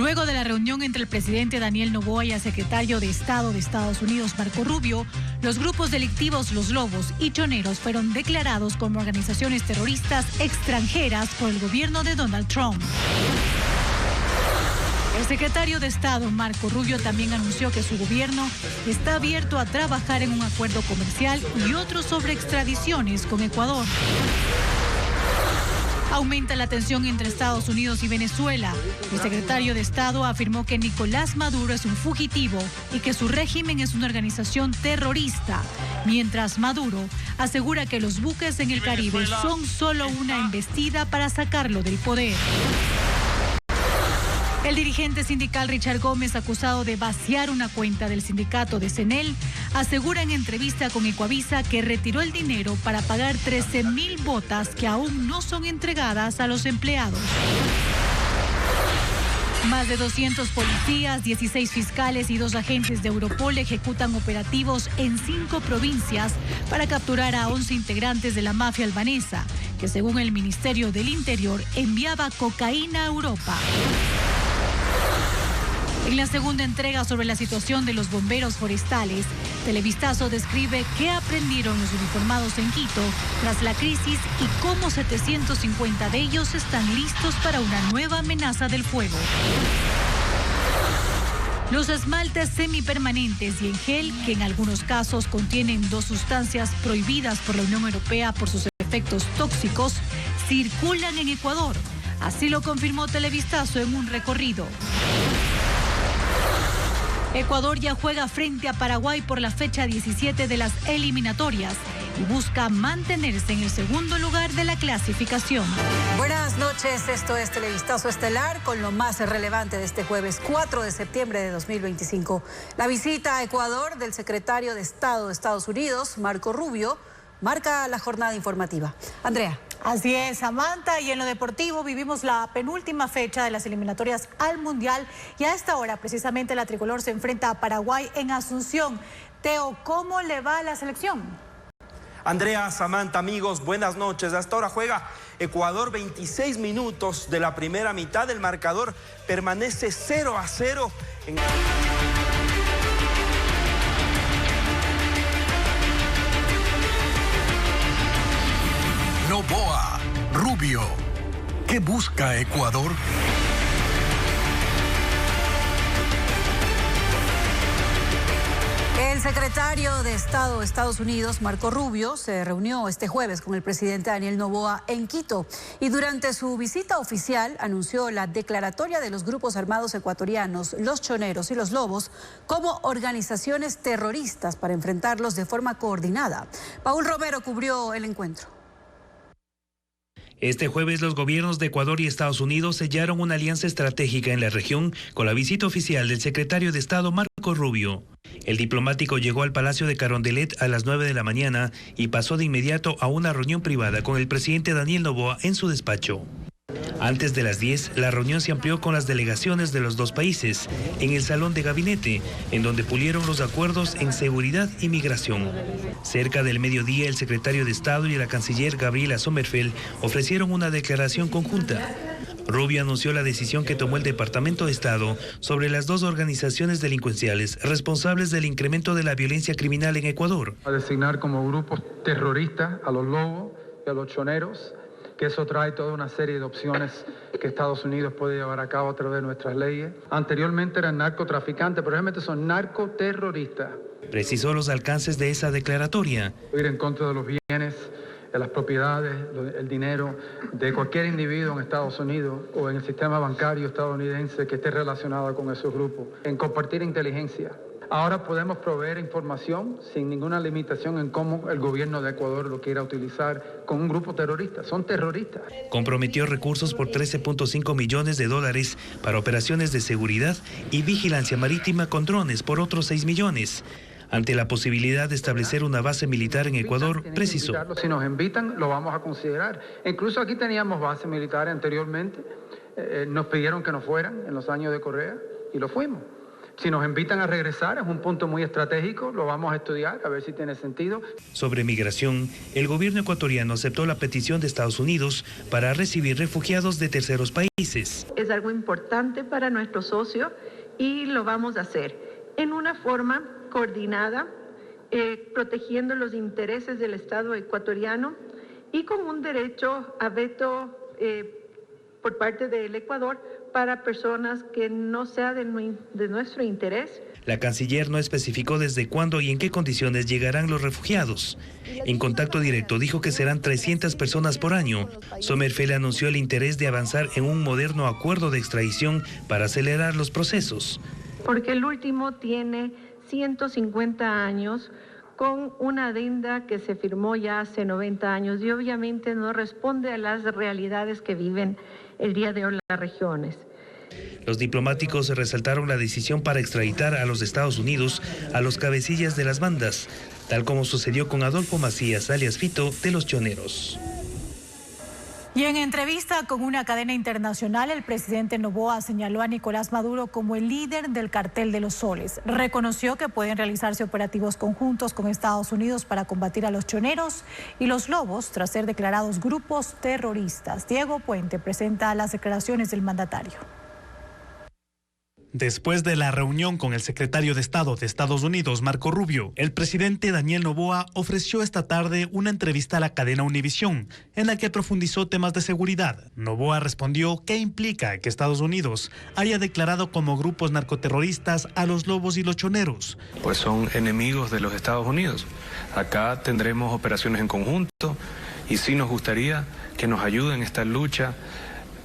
Luego de la reunión entre el presidente Daniel Noboa y el secretario de Estado de Estados Unidos, Marco Rubio, los grupos delictivos Los Lobos y Choneros fueron declarados como organizaciones terroristas extranjeras por el gobierno de Donald Trump. El secretario de Estado, Marco Rubio, también anunció que su gobierno está abierto a trabajar en un acuerdo comercial y otros sobre extradiciones con Ecuador. Aumenta la tensión entre Estados Unidos y Venezuela. El secretario de Estado afirmó que Nicolás Maduro es un fugitivo y que su régimen es una organización terrorista, mientras Maduro asegura que los buques en el Caribe son solo una embestida para sacarlo del poder. El dirigente sindical Richard Gómez, acusado de vaciar una cuenta del sindicato de CNEL, asegura en entrevista con Ecuavisa que retiró el dinero para pagar 13,000 botas que aún no son entregadas a los empleados. Más de 200 policías, 16 fiscales y 2 agentes de Europol ejecutan operativos en 5 provincias para capturar a 11 integrantes de la mafia albanesa, que según el Ministerio del Interior enviaba cocaína a Europa. En la segunda entrega sobre la situación de los bomberos forestales, Televistazo describe qué aprendieron los uniformados en Quito tras la crisis y cómo 750 de ellos están listos para una nueva amenaza del fuego. Los esmaltes semipermanentes y en gel, que en algunos casos contienen 2 sustancias prohibidas por la Unión Europea por sus efectos tóxicos, circulan en Ecuador. Así lo confirmó Televistazo en un recorrido. Ecuador ya juega frente a Paraguay por la fecha 17 de las eliminatorias y busca mantenerse en el segundo lugar de la clasificación. Buenas noches, esto es Televistazo Estelar con lo más relevante de este jueves 4 de septiembre de 2025. La visita a Ecuador del secretario de Estado de Estados Unidos, Marco Rubio, marca la jornada informativa. Andrea. Así es, Samantha, y en lo deportivo vivimos la penúltima fecha de las eliminatorias al Mundial y a esta hora precisamente la tricolor se enfrenta a Paraguay en Asunción. Teo, ¿cómo le va a la selección? Andrea, Samantha, amigos, buenas noches. Hasta ahora juega Ecuador 26 minutos de la primera mitad. El marcador permanece 0-0 en... Noboa, Rubio. ¿Qué busca Ecuador? El secretario de Estado de Estados Unidos, Marco Rubio, se reunió este jueves con el presidente Daniel Noboa en Quito y durante su visita oficial anunció la declaratoria de los grupos armados ecuatorianos, los Choneros y los Lobos, como organizaciones terroristas para enfrentarlos de forma coordinada. Paul Romero cubrió el encuentro. Este jueves los gobiernos de Ecuador y Estados Unidos sellaron una alianza estratégica en la región con la visita oficial del secretario de Estado Marco Rubio. El diplomático llegó al Palacio de Carondelet a las 9 de la mañana y pasó de inmediato a una reunión privada con el presidente Daniel Noboa en su despacho. Antes de las 10, la reunión se amplió con las delegaciones de los 2 países en el salón de gabinete, en donde pulieron los acuerdos en seguridad y migración. Cerca del mediodía, el secretario de Estado y la canciller Gabriela Sommerfeld ofrecieron una declaración conjunta. Rubio anunció la decisión que tomó el Departamento de Estado sobre las 2 organizaciones delincuenciales responsables del incremento de la violencia criminal en Ecuador. A designar como grupos terroristas a los Lobos y a los Choneros, que eso trae toda una serie de opciones que Estados Unidos puede llevar a cabo a través de nuestras leyes. Anteriormente eran narcotraficantes, pero realmente son narcoterroristas. Precisó los alcances de esa declaratoria. Ir en contra de los bienes, de las propiedades, el dinero de cualquier individuo en Estados Unidos o en el sistema bancario estadounidense que esté relacionado con esos grupos. En compartir inteligencia. Ahora podemos proveer información sin ninguna limitación en cómo el gobierno de Ecuador lo quiera utilizar con un grupo terrorista. Son terroristas. Comprometió recursos por $13.5 millones para operaciones de seguridad y vigilancia marítima con drones por otros 6 millones. Ante la posibilidad de establecer una base militar en Ecuador, precisó. Si nos invitan, lo vamos a considerar. Incluso aquí teníamos bases militares anteriormente. Nos pidieron que nos fueran en los años de Correa y lo fuimos. Si nos invitan a regresar, es un punto muy estratégico, lo vamos a estudiar, a ver si tiene sentido. Sobre migración, el gobierno ecuatoriano aceptó la petición de Estados Unidos para recibir refugiados de terceros países. Es algo importante para nuestro socio y lo vamos a hacer en una forma coordinada, protegiendo los intereses del Estado ecuatoriano y con un derecho a veto por parte del Ecuador para personas que no sea de nuestro interés. La canciller no especificó desde cuándo y en qué condiciones llegarán los refugiados. En contacto directo dijo que serán 300 personas por año. Sommerfeld anunció el interés de avanzar en un moderno acuerdo de extradición para acelerar los procesos. Porque el último tiene 150 años con una adenda que se firmó ya hace 90 años y obviamente no responde a las realidades que viven el día de hoy las regiones. Los diplomáticos resaltaron la decisión para extraditar a los Estados Unidos a los cabecillas de las bandas, tal como sucedió con Adolfo Macías, alias Fito, de los Choneros. Y en entrevista con una cadena internacional, el presidente Noboa señaló a Nicolás Maduro como el líder del Cartel de los Soles. Reconoció que pueden realizarse operativos conjuntos con Estados Unidos para combatir a los choneros y los lobos tras ser declarados grupos terroristas. Diego Puente presenta las declaraciones del mandatario. Después de la reunión con el secretario de Estado de Estados Unidos, Marco Rubio, el presidente Daniel Noboa ofreció esta tarde una entrevista a la cadena Univisión, en la que profundizó temas de seguridad. Noboa respondió qué implica que Estados Unidos haya declarado como grupos narcoterroristas a los lobos y los choneros. Pues son enemigos de los Estados Unidos. Acá tendremos operaciones en conjunto y sí nos gustaría que nos ayuden en esta lucha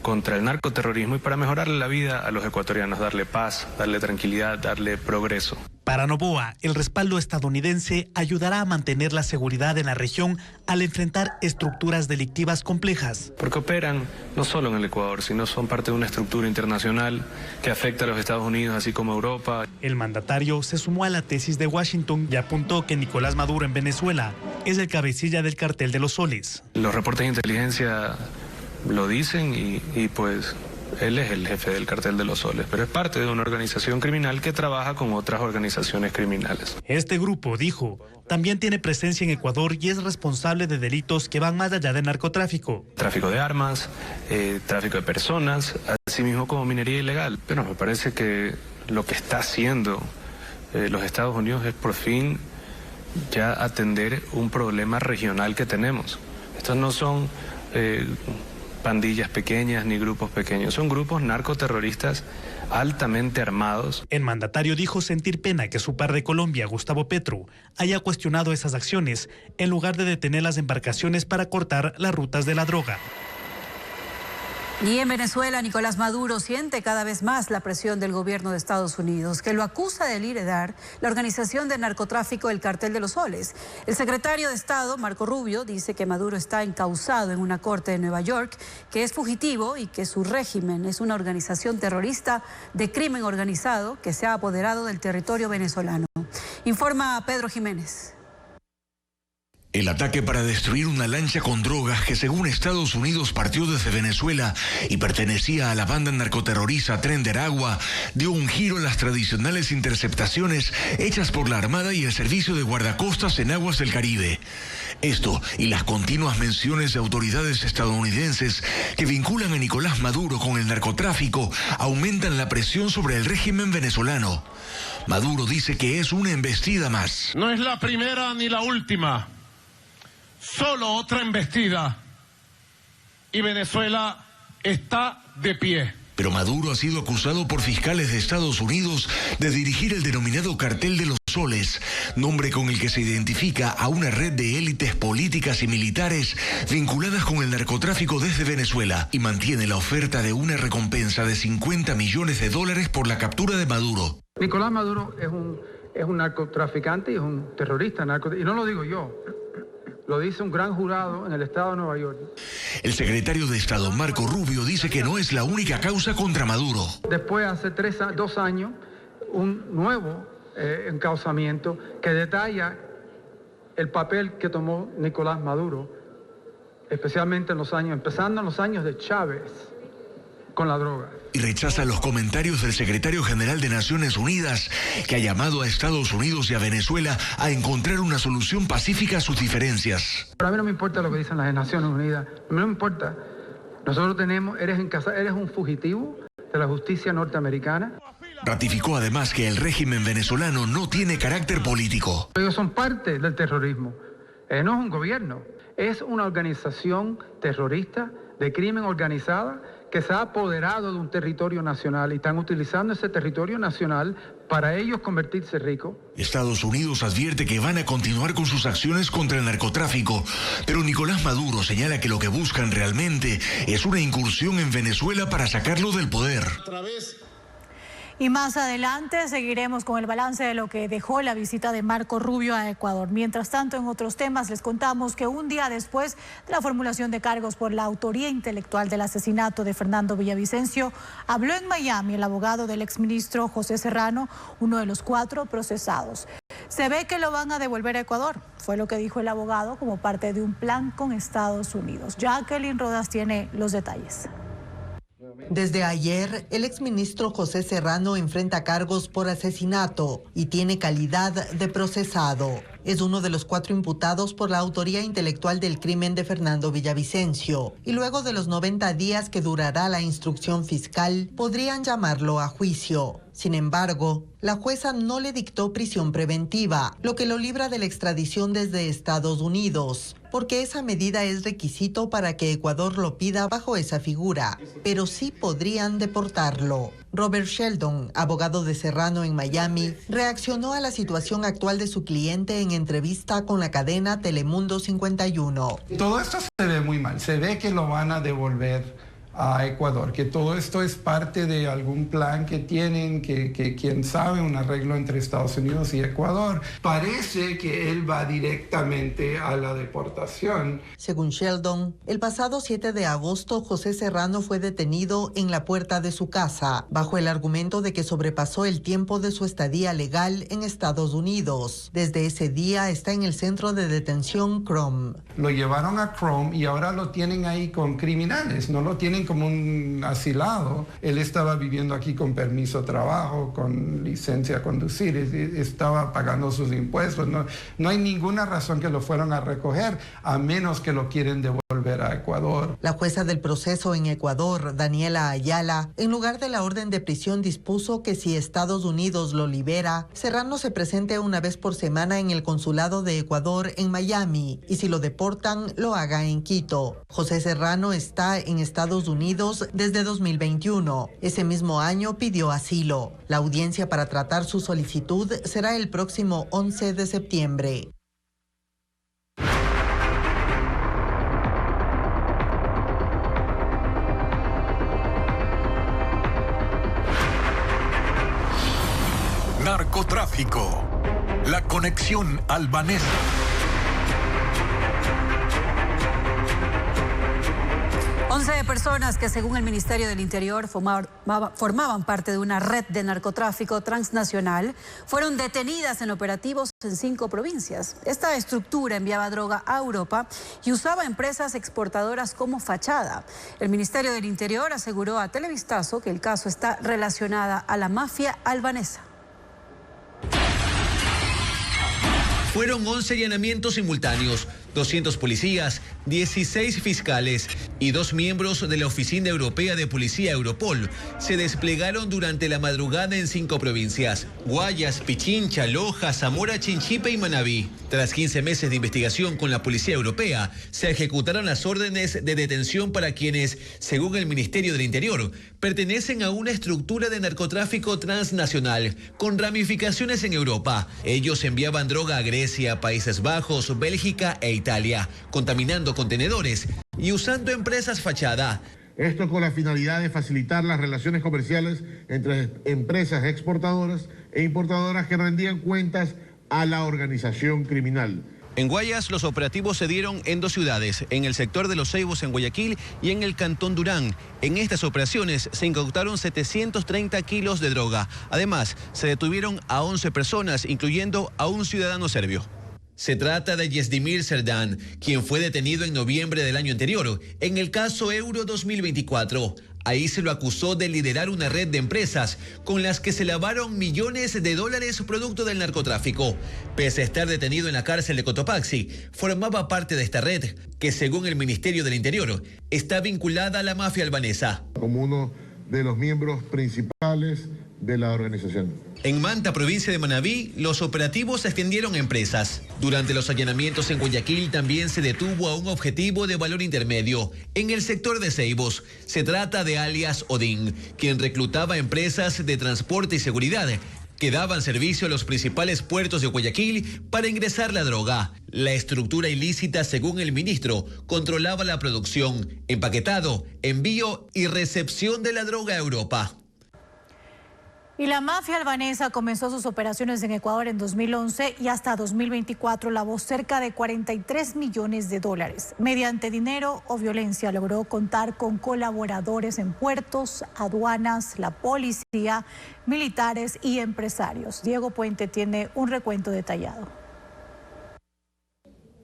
contra el narcoterrorismo y para mejorarle la vida a los ecuatorianos, darle paz, darle tranquilidad, darle progreso. Para Noboa, el respaldo estadounidense ayudará a mantener la seguridad en la región al enfrentar estructuras delictivas complejas. Porque operan no solo en el Ecuador, sino son parte de una estructura internacional que afecta a los Estados Unidos, así como a Europa. El mandatario se sumó a la tesis de Washington y apuntó que Nicolás Maduro en Venezuela es el cabecilla del Cartel de los Soles. Los reportes de inteligencia lo dicen y pues él es el jefe del Cartel de los Soles, pero es parte de una organización criminal que trabaja con otras organizaciones criminales. Este grupo, dijo, también tiene presencia en Ecuador y es responsable de delitos que van más allá del narcotráfico. Tráfico de armas, tráfico de personas, así mismo como minería ilegal. Pero me parece que lo que está haciendo los Estados Unidos es por fin ya atender un problema regional que tenemos. Estos no son pandillas pequeñas ni grupos pequeños, son grupos narcoterroristas altamente armados. El mandatario dijo sentir pena que su par de Colombia, Gustavo Petro, haya cuestionado esas acciones en lugar de detener las embarcaciones para cortar las rutas de la droga. Y en Venezuela, Nicolás Maduro siente cada vez más la presión del gobierno de Estados Unidos, que lo acusa de liderar la organización de narcotráfico del Cartel de los Soles. El secretario de Estado, Marco Rubio, dice que Maduro está encausado en una corte de Nueva York, que es fugitivo y que su régimen es una organización terrorista de crimen organizado que se ha apoderado del territorio venezolano. Informa Pedro Jiménez. El ataque para destruir una lancha con drogas que según Estados Unidos partió desde Venezuela y pertenecía a la banda narcoterrorista Tren de Aragua dio un giro a las tradicionales interceptaciones hechas por la Armada y el Servicio de Guardacostas en aguas del Caribe. Esto y las continuas menciones de autoridades estadounidenses que vinculan a Nicolás Maduro con el narcotráfico aumentan la presión sobre el régimen venezolano. Maduro dice que es una embestida más. No es la primera ni la última. Solo otra embestida y Venezuela está de pie. Pero Maduro ha sido acusado por fiscales de Estados Unidos de dirigir el denominado Cartel de los Soles, nombre con el que se identifica a una red de élites políticas y militares vinculadas con el narcotráfico desde Venezuela y mantiene la oferta de una recompensa de $50 millones por la captura de Maduro. Nicolás Maduro es un narcotraficante y es un terrorista, y no lo digo yo. Lo dice un gran jurado en el estado de Nueva York. El secretario de Estado, Marco Rubio, dice que no es la única causa contra Maduro. Después, hace 2 años, un nuevo encauzamiento que detalla el papel que tomó Nicolás Maduro, especialmente empezando en los años de Chávez, con la droga. Y rechaza los comentarios del secretario general de Naciones Unidas, que ha llamado a Estados Unidos y a Venezuela a encontrar una solución pacífica a sus diferencias. Pero a mí no me importa lo que dicen las Naciones Unidas, a mí no me importa. Nosotros eres un fugitivo de la justicia norteamericana. Ratificó además que el régimen venezolano no tiene carácter político. Ellos son parte del terrorismo. No es un gobierno, es una organización terrorista de crimen organizada que se ha apoderado de un territorio nacional y están utilizando ese territorio nacional para ellos convertirse ricos. Estados Unidos advierte que van a continuar con sus acciones contra el narcotráfico, pero Nicolás Maduro señala que lo que buscan realmente es una incursión en Venezuela para sacarlo del poder. Y más adelante seguiremos con el balance de lo que dejó la visita de Marco Rubio a Ecuador. Mientras tanto, en otros temas les contamos que un día después de la formulación de cargos por la autoría intelectual del asesinato de Fernando Villavicencio, habló en Miami el abogado del exministro José Serrano, uno de los 4 procesados. Se ve que lo van a devolver a Ecuador, fue lo que dijo el abogado como parte de un plan con Estados Unidos. Jacqueline Rodas tiene los detalles. Desde ayer, el exministro José Serrano enfrenta cargos por asesinato y tiene calidad de procesado. Es uno de los 4 imputados por la autoría intelectual del crimen de Fernando Villavicencio. Y luego de los 90 días que durará la instrucción fiscal, podrían llamarlo a juicio. Sin embargo, la jueza no le dictó prisión preventiva, lo que lo libra de la extradición desde Estados Unidos, porque esa medida es requisito para que Ecuador lo pida bajo esa figura, pero sí podrían deportarlo. Robert Sheldon, abogado de Serrano en Miami, reaccionó a la situación actual de su cliente en entrevista con la cadena Telemundo 51. Todo esto se ve muy mal, se ve que lo van a devolver a Ecuador, que todo esto es parte de algún plan que tienen, que quién sabe, un arreglo entre Estados Unidos y Ecuador. Parece que él va directamente a la deportación. Según Sheldon, el pasado 7 de agosto, José Serrano fue detenido en la puerta de su casa, bajo el argumento de que sobrepasó el tiempo de su estadía legal en Estados Unidos. Desde ese día está en el centro de detención Chrome. Lo llevaron a Chrome y ahora lo tienen ahí con criminales, no lo tienen como un asilado. Él estaba viviendo aquí con permiso de trabajo, con licencia a conducir, estaba pagando sus impuestos. No hay ninguna razón que lo fueron a recoger, a menos que lo quieren devolver a Ecuador. La jueza del proceso en Ecuador, Daniela Ayala, en lugar de la orden de prisión dispuso que si Estados Unidos lo libera, Serrano se presente una vez por semana en el consulado de Ecuador en Miami y si lo deportan, lo haga en Quito. José Serrano está en Estados Unidos desde 2021. Ese mismo año pidió asilo. La audiencia para tratar su solicitud será el próximo 11 de septiembre. Narcotráfico. La conexión albanesa. 11 personas que según el Ministerio del Interior formaban parte de una red de narcotráfico transnacional fueron detenidas en operativos en 5 provincias. Esta estructura enviaba droga a Europa y usaba empresas exportadoras como fachada. El Ministerio del Interior aseguró a Televistazo que el caso está relacionado a la mafia albanesa. Fueron 11 allanamientos simultáneos, 200 policías, 16 fiscales y 2 miembros de la Oficina Europea de Policía Europol se desplegaron durante la madrugada en 5 provincias: Guayas, Pichincha, Loja, Zamora, Chinchipe y Manabí. Tras 15 meses de investigación con la Policía Europea, se ejecutaron las órdenes de detención para quienes, según el Ministerio del Interior, pertenecen a una estructura de narcotráfico transnacional con ramificaciones en Europa. Ellos enviaban droga a Grecia, Países Bajos, Bélgica e Italia, contaminando contenedores y usando empresas fachada. Esto con la finalidad de facilitar las relaciones comerciales entre empresas exportadoras e importadoras que rendían cuentas a la organización criminal. En Guayas, los operativos se dieron en 2 ciudades, en el sector de Los Ceibos en Guayaquil y en el Cantón Durán. En estas operaciones se incautaron 730 kilos de droga. Además, se detuvieron a 11 personas, incluyendo a un ciudadano serbio. Se trata de Yezdimir Serdan, quien fue detenido en noviembre del año anterior en el caso Euro 2024. Ahí se lo acusó de liderar una red de empresas con las que se lavaron millones de dólares producto del narcotráfico. Pese a estar detenido en la cárcel de Cotopaxi, formaba parte de esta red que, según el Ministerio del Interior, está vinculada a la mafia albanesa. Como uno de los miembros principales de la organización. En Manta, provincia de Manabí, los operativos se extendieron a empresas. Durante los allanamientos en Guayaquil también se detuvo a un objetivo de valor intermedio. En el sector de Ceibos, se trata de alias Odín, quien reclutaba empresas de transporte y seguridad que daban servicio a los principales puertos de Guayaquil para ingresar la droga. La estructura ilícita, según el ministro, controlaba la producción, empaquetado, envío y recepción de la droga a Europa. Y la mafia albanesa comenzó sus operaciones en Ecuador en 2011 y hasta 2024 lavó cerca de 43 millones de dólares. Mediante dinero o violencia logró contar con colaboradores en puertos, aduanas, la policía, militares y empresarios. Diego Puente tiene un recuento detallado.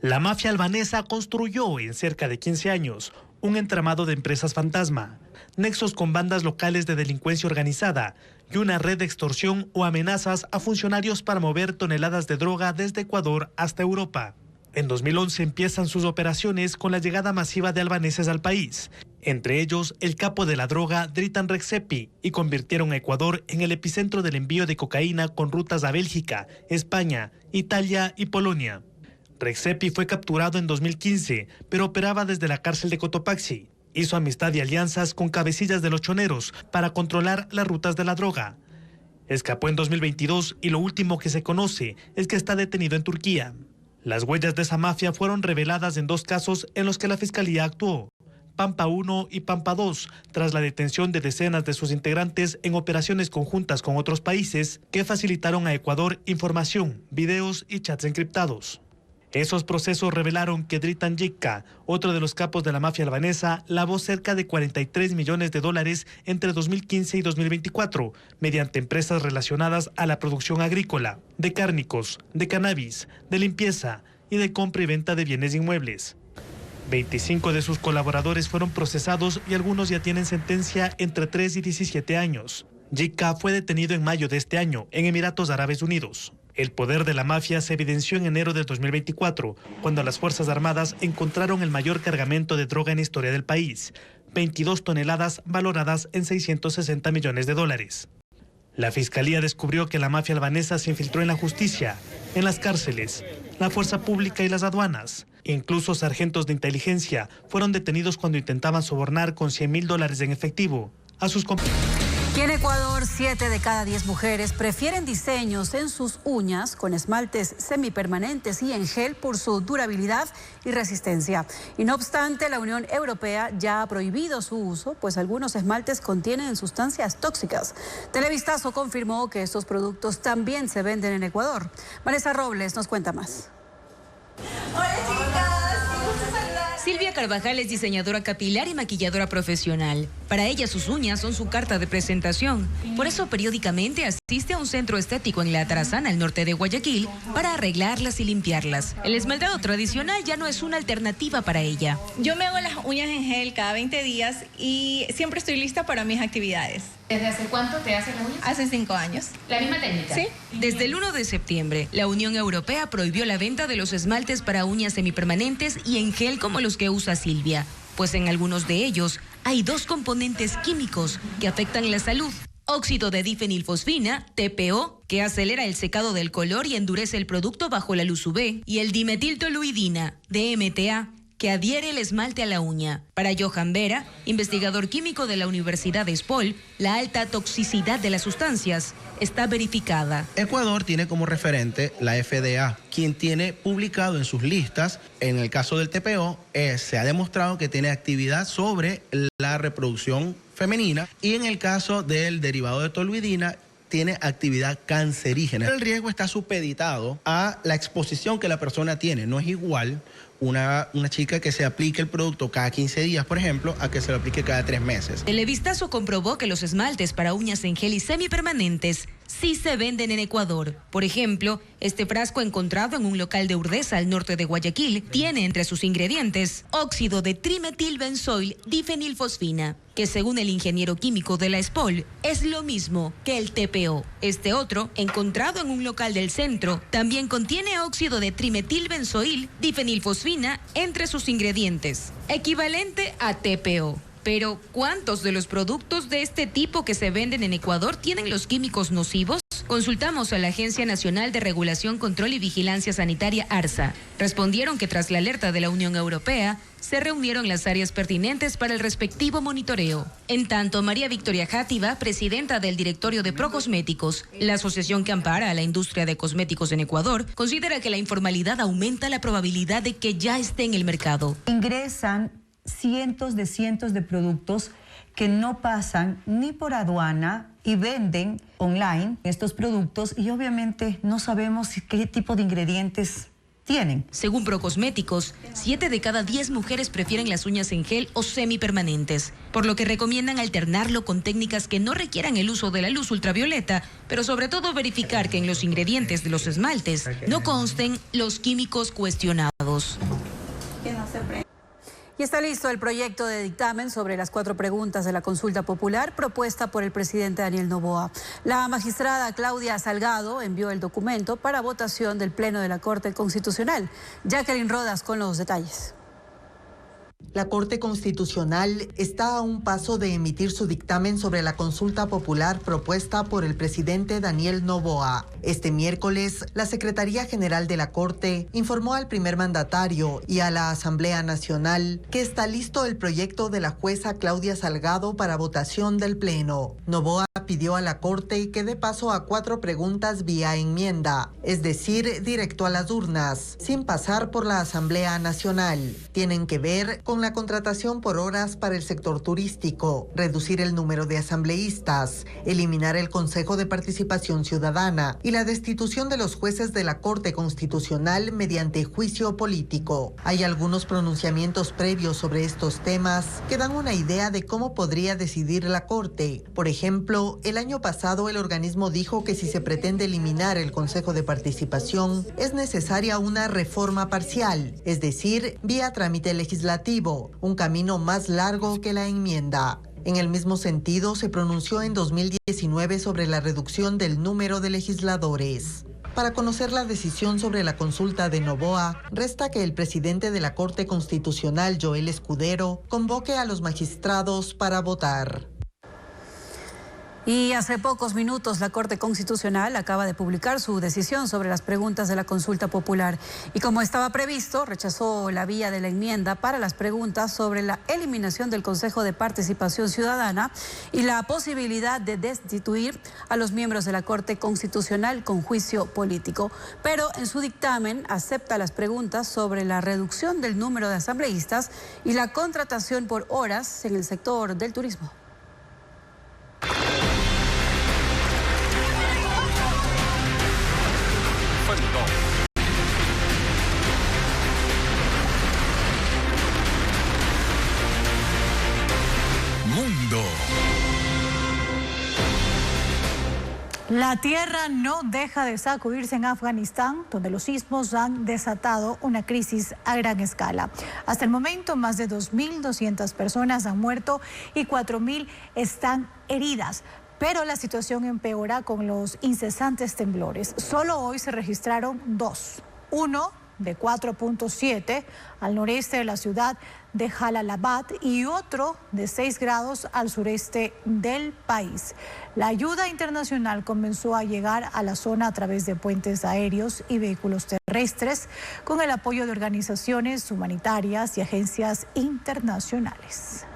La mafia albanesa construyó en cerca de 15 años un entramado de empresas fantasma, nexos con bandas locales de delincuencia organizada y una red de extorsión o amenazas a funcionarios para mover toneladas de droga desde Ecuador hasta Europa. En 2011 empiezan sus operaciones con la llegada masiva de albaneses al país, entre ellos el capo de la droga Dritan Rexepi, y convirtieron a Ecuador en el epicentro del envío de cocaína con rutas a Bélgica, España, Italia y Polonia. Rexepi fue capturado en 2015, pero operaba desde la cárcel de Cotopaxi. Hizo amistad y alianzas con cabecillas de los choneros para controlar las rutas de la droga. Escapó en 2022 y lo último que se conoce es que está detenido en Turquía. Las huellas de esa mafia fueron reveladas en 2 casos en los que la Fiscalía actuó, Pampa 1 y Pampa 2, tras la detención de decenas de sus integrantes en operaciones conjuntas con otros países que facilitaron a Ecuador información, videos y chats encriptados. Esos procesos revelaron que Dritan Jikka, otro de los capos de la mafia albanesa, lavó cerca de 43 millones de dólares entre 2015 y 2024 mediante empresas relacionadas a la producción agrícola, de cárnicos, de cannabis, de limpieza y de compra y venta de bienes inmuebles. 25 de sus colaboradores fueron procesados y algunos ya tienen sentencia entre 3 y 17 años. Jikka fue detenido en mayo de este año en Emiratos Árabes Unidos. El poder de la mafia se evidenció en enero de 2024, cuando las Fuerzas Armadas encontraron el mayor cargamento de droga en historia del país, 22 toneladas valoradas en 660 millones de dólares. La Fiscalía descubrió que la mafia albanesa se infiltró en la justicia, en las cárceles, la fuerza pública y las aduanas. Incluso sargentos de inteligencia fueron detenidos cuando intentaban sobornar con $100,000 en efectivo a sus compañeros. Y en Ecuador, 7 de cada 10 mujeres prefieren diseños en sus uñas con esmaltes semipermanentes y en gel por su durabilidad y resistencia. Y no obstante, la Unión Europea ya ha prohibido su uso, pues algunos esmaltes contienen sustancias tóxicas. Televistazo confirmó que estos productos también se venden en Ecuador. Vanessa Robles nos cuenta más. Hola, chicas. Silvia Carvajal es diseñadora capilar y maquilladora profesional. Para ella sus uñas son su carta de presentación. Por eso periódicamente asiste a un centro estético en La Atrazana, al norte de Guayaquil, para arreglarlas y limpiarlas. El esmaltado tradicional ya no es una alternativa para ella. Yo me hago las uñas en gel cada 20 días y siempre estoy lista para mis actividades. ¿Desde hace cuánto te haces las uñas? Hace 5 años. ¿La misma técnica? Sí. Desde el 1 de septiembre, la Unión Europea prohibió la venta de los esmaltes para uñas semipermanentes y en gel como los que usa Silvia, pues en algunos de ellos hay 2 componentes químicos que afectan la salud. Óxido de difenilfosfina, TPO, que acelera el secado del color y endurece el producto bajo la luz UV, y el dimetiltoluidina, DMTA, que adhiere el esmalte a la uña. Para Johan Vera, investigador químico de la Universidad de Spol, la alta toxicidad de las sustancias está verificada. Ecuador tiene como referente la FDA, quien tiene publicado en sus listas, en el caso del TPO, se ha demostrado que tiene actividad sobre la reproducción femenina, y en el caso del derivado de toluidina, tiene actividad cancerígena. El riesgo está supeditado a la exposición que la persona tiene. No es igual una chica que se aplique el producto cada 15 días, por ejemplo, a que se lo aplique cada 3 meses. Televistazo comprobó que los esmaltes para uñas en gel y semipermanentes sí se venden en Ecuador. Por ejemplo, este frasco encontrado en un local de Urdesa, al norte de Guayaquil, tiene entre sus ingredientes óxido de trimetilbenzoil difenilfosfina, que según el ingeniero químico de la SPOL, es lo mismo que el TPO. Este otro, encontrado en un local del centro, también contiene óxido de trimetilbenzoil difenilfosfina entre sus ingredientes, equivalente a TPO. Pero, ¿cuántos de los productos de este tipo que se venden en Ecuador tienen los químicos nocivos? Consultamos a la Agencia Nacional de Regulación, Control y Vigilancia Sanitaria, ARSA. Respondieron que tras la alerta de la Unión Europea, se reunieron las áreas pertinentes para el respectivo monitoreo. En tanto, María Victoria Játiva, presidenta del directorio de Procosméticos, la asociación que ampara a la industria de cosméticos en Ecuador, considera que la informalidad aumenta la probabilidad de que ya esté en el mercado. Ingresan cientos de productos que no pasan ni por aduana y venden online estos productos y obviamente no sabemos qué tipo de ingredientes tienen. Según Procosméticos, 7 de cada 10 mujeres prefieren las uñas en gel o semipermanentes, por lo que recomiendan alternarlo con técnicas que no requieran el uso de la luz ultravioleta, pero sobre todo verificar que en los ingredientes de los esmaltes no consten los químicos cuestionados. Y está listo el proyecto de dictamen sobre las 4 preguntas de la consulta popular propuesta por el presidente Daniel Noboa. La magistrada Claudia Salgado envió el documento para votación del Pleno de la Corte Constitucional. Jacqueline Rodas con los detalles. La Corte Constitucional está a un paso de emitir su dictamen sobre la consulta popular propuesta por el presidente Daniel Noboa. Este miércoles, la Secretaría General de la Corte informó al primer mandatario y a la Asamblea Nacional que está listo el proyecto de la jueza Claudia Salgado para votación del Pleno. Noboa pidió a la Corte que dé paso a 4 preguntas vía enmienda, es decir, directo a las urnas, sin pasar por la Asamblea Nacional. Tienen que ver con la contratación por horas para el sector turístico, reducir el número de asambleístas, eliminar el Consejo de Participación Ciudadana y la destitución de los jueces de la Corte Constitucional mediante juicio político. Hay algunos pronunciamientos previos sobre estos temas que dan una idea de cómo podría decidir la Corte. Por ejemplo, el año pasado el organismo dijo que si se pretende eliminar el Consejo de Participación es necesaria una reforma parcial, es decir, vía trámite legislativo, un camino más largo que la enmienda. En el mismo sentido, se pronunció en 2019 sobre la reducción del número de legisladores. Para conocer la decisión sobre la consulta de Noboa, resta que el presidente de la Corte Constitucional, Joel Escudero, convoque a los magistrados para votar. Y hace pocos minutos la Corte Constitucional acaba de publicar su decisión sobre las preguntas de la consulta popular y como estaba previsto, rechazó la vía de la enmienda para las preguntas sobre la eliminación del Consejo de Participación Ciudadana y la posibilidad de destituir a los miembros de la Corte Constitucional con juicio político. Pero en su dictamen acepta las preguntas sobre la reducción del número de asambleístas y la contratación por horas en el sector del turismo. Mundo. La tierra no deja de sacudirse en Afganistán, donde los sismos han desatado una crisis a gran escala. Hasta el momento, más de 2.200 personas han muerto y 4.000 están heridas. Pero la situación empeora con los incesantes temblores. Solo hoy se registraron 2. Uno de 4.7 al noreste de la ciudad de Jalalabad y otro de 6 grados al sureste del país. La ayuda internacional comenzó a llegar a la zona a través de puentes aéreos y vehículos terrestres con el apoyo de organizaciones humanitarias y agencias internacionales.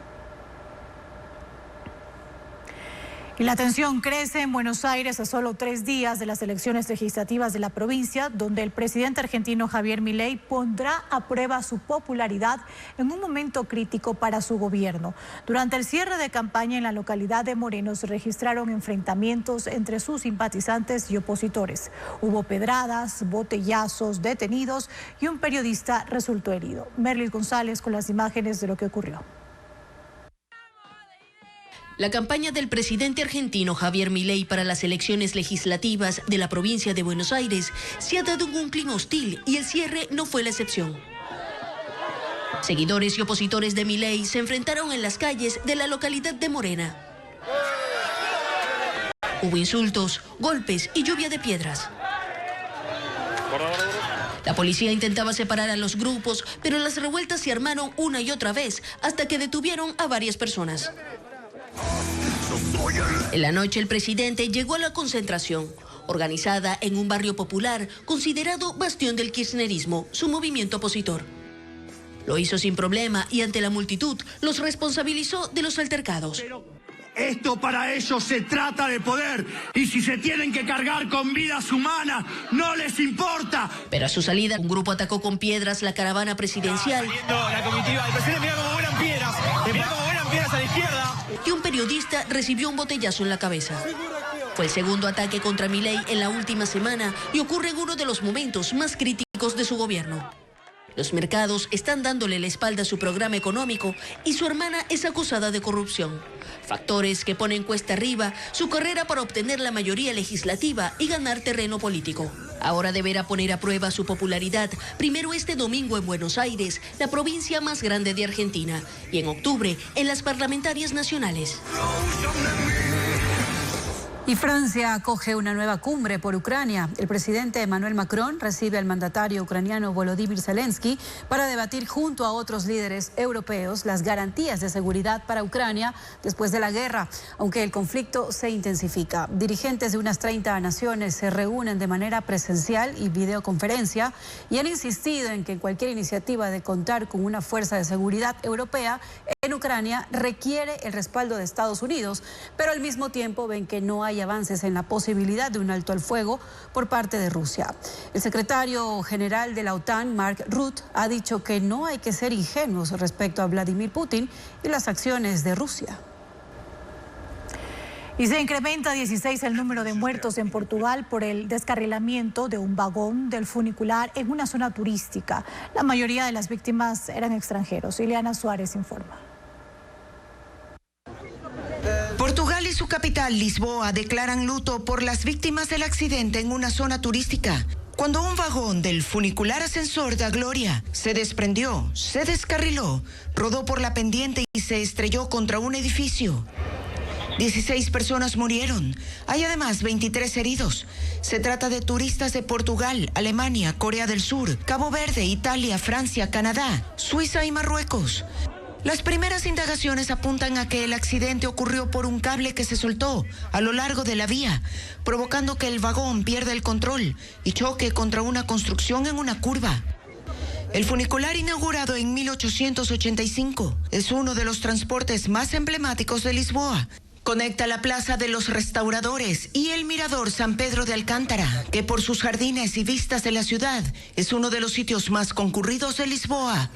Y la tensión crece en Buenos Aires a solo 3 días de las elecciones legislativas de la provincia, donde el presidente argentino Javier Milei pondrá a prueba su popularidad en un momento crítico para su gobierno. Durante el cierre de campaña en la localidad de Moreno se registraron enfrentamientos entre sus simpatizantes y opositores. Hubo pedradas, botellazos, detenidos y un periodista resultó herido. Merlis González con las imágenes de lo que ocurrió. La campaña del presidente argentino Javier Milei para las elecciones legislativas de la provincia de Buenos Aires se ha dado en un clima hostil y el cierre no fue la excepción. Seguidores y opositores de Milei se enfrentaron en las calles de la localidad de Morena. Hubo insultos, golpes y lluvia de piedras. La policía intentaba separar a los grupos, pero las revueltas se armaron una y otra vez hasta que detuvieron a varias personas. En la noche el presidente llegó a la concentración, organizada en un barrio popular considerado bastión del kirchnerismo, su movimiento opositor. Lo hizo sin problema y ante la multitud los responsabilizó de los altercados. Esto para ellos se trata de poder y si se tienen que cargar con vidas humanas, no les importa. Pero a su salida, un grupo atacó con piedras la caravana presidencial. La comitiva, el presidente mira cómo vuelan piedras, a la izquierda. Y un periodista recibió un botellazo en la cabeza. Fue el segundo ataque contra Milei en la última semana y ocurre en uno de los momentos más críticos de su gobierno. Los mercados están dándole la espalda a su programa económico y su hermana es acusada de corrupción. Factores que ponen cuesta arriba su carrera para obtener la mayoría legislativa y ganar terreno político. Ahora deberá poner a prueba su popularidad, primero este domingo en Buenos Aires, la provincia más grande de Argentina, y en octubre en las parlamentarias nacionales. Y Francia acoge una nueva cumbre por Ucrania. El presidente Emmanuel Macron recibe al mandatario ucraniano Volodymyr Zelensky para debatir junto a otros líderes europeos las garantías de seguridad para Ucrania después de la guerra, aunque el conflicto se intensifica. Dirigentes de unas 30 naciones se reúnen de manera presencial y videoconferencia y han insistido en que cualquier iniciativa de contar con una fuerza de seguridad europea en Ucrania requiere el respaldo de Estados Unidos, pero al mismo tiempo ven que no hay avances en la posibilidad de un alto al fuego por parte de Rusia. El secretario general de la OTAN, Mark Rutte, ha dicho que no hay que ser ingenuos respecto a Vladimir Putin y las acciones de Rusia. Y se incrementa 16 el número de muertos en Portugal por el descarrilamiento de un vagón del funicular en una zona turística. La mayoría de las víctimas eran extranjeros. Ileana Suárez informa. Portugal y su capital, Lisboa, declaran luto por las víctimas del accidente en una zona turística, cuando un vagón del funicular Ascensor da Gloria se desprendió, se descarriló, rodó por la pendiente y se estrelló contra un edificio. 16 personas murieron. Hay además 23 heridos. Se trata de turistas de Portugal, Alemania, Corea del Sur, Cabo Verde, Italia, Francia, Canadá, Suiza y Marruecos. Las primeras indagaciones apuntan a que el accidente ocurrió por un cable que se soltó a lo largo de la vía, provocando que el vagón pierda el control y choque contra una construcción en una curva. El funicular, inaugurado en 1885, es uno de los transportes más emblemáticos de Lisboa. Conecta la Plaza de los Restauradores y el Mirador San Pedro de Alcántara, que por sus jardines y vistas de la ciudad es uno de los sitios más concurridos de Lisboa.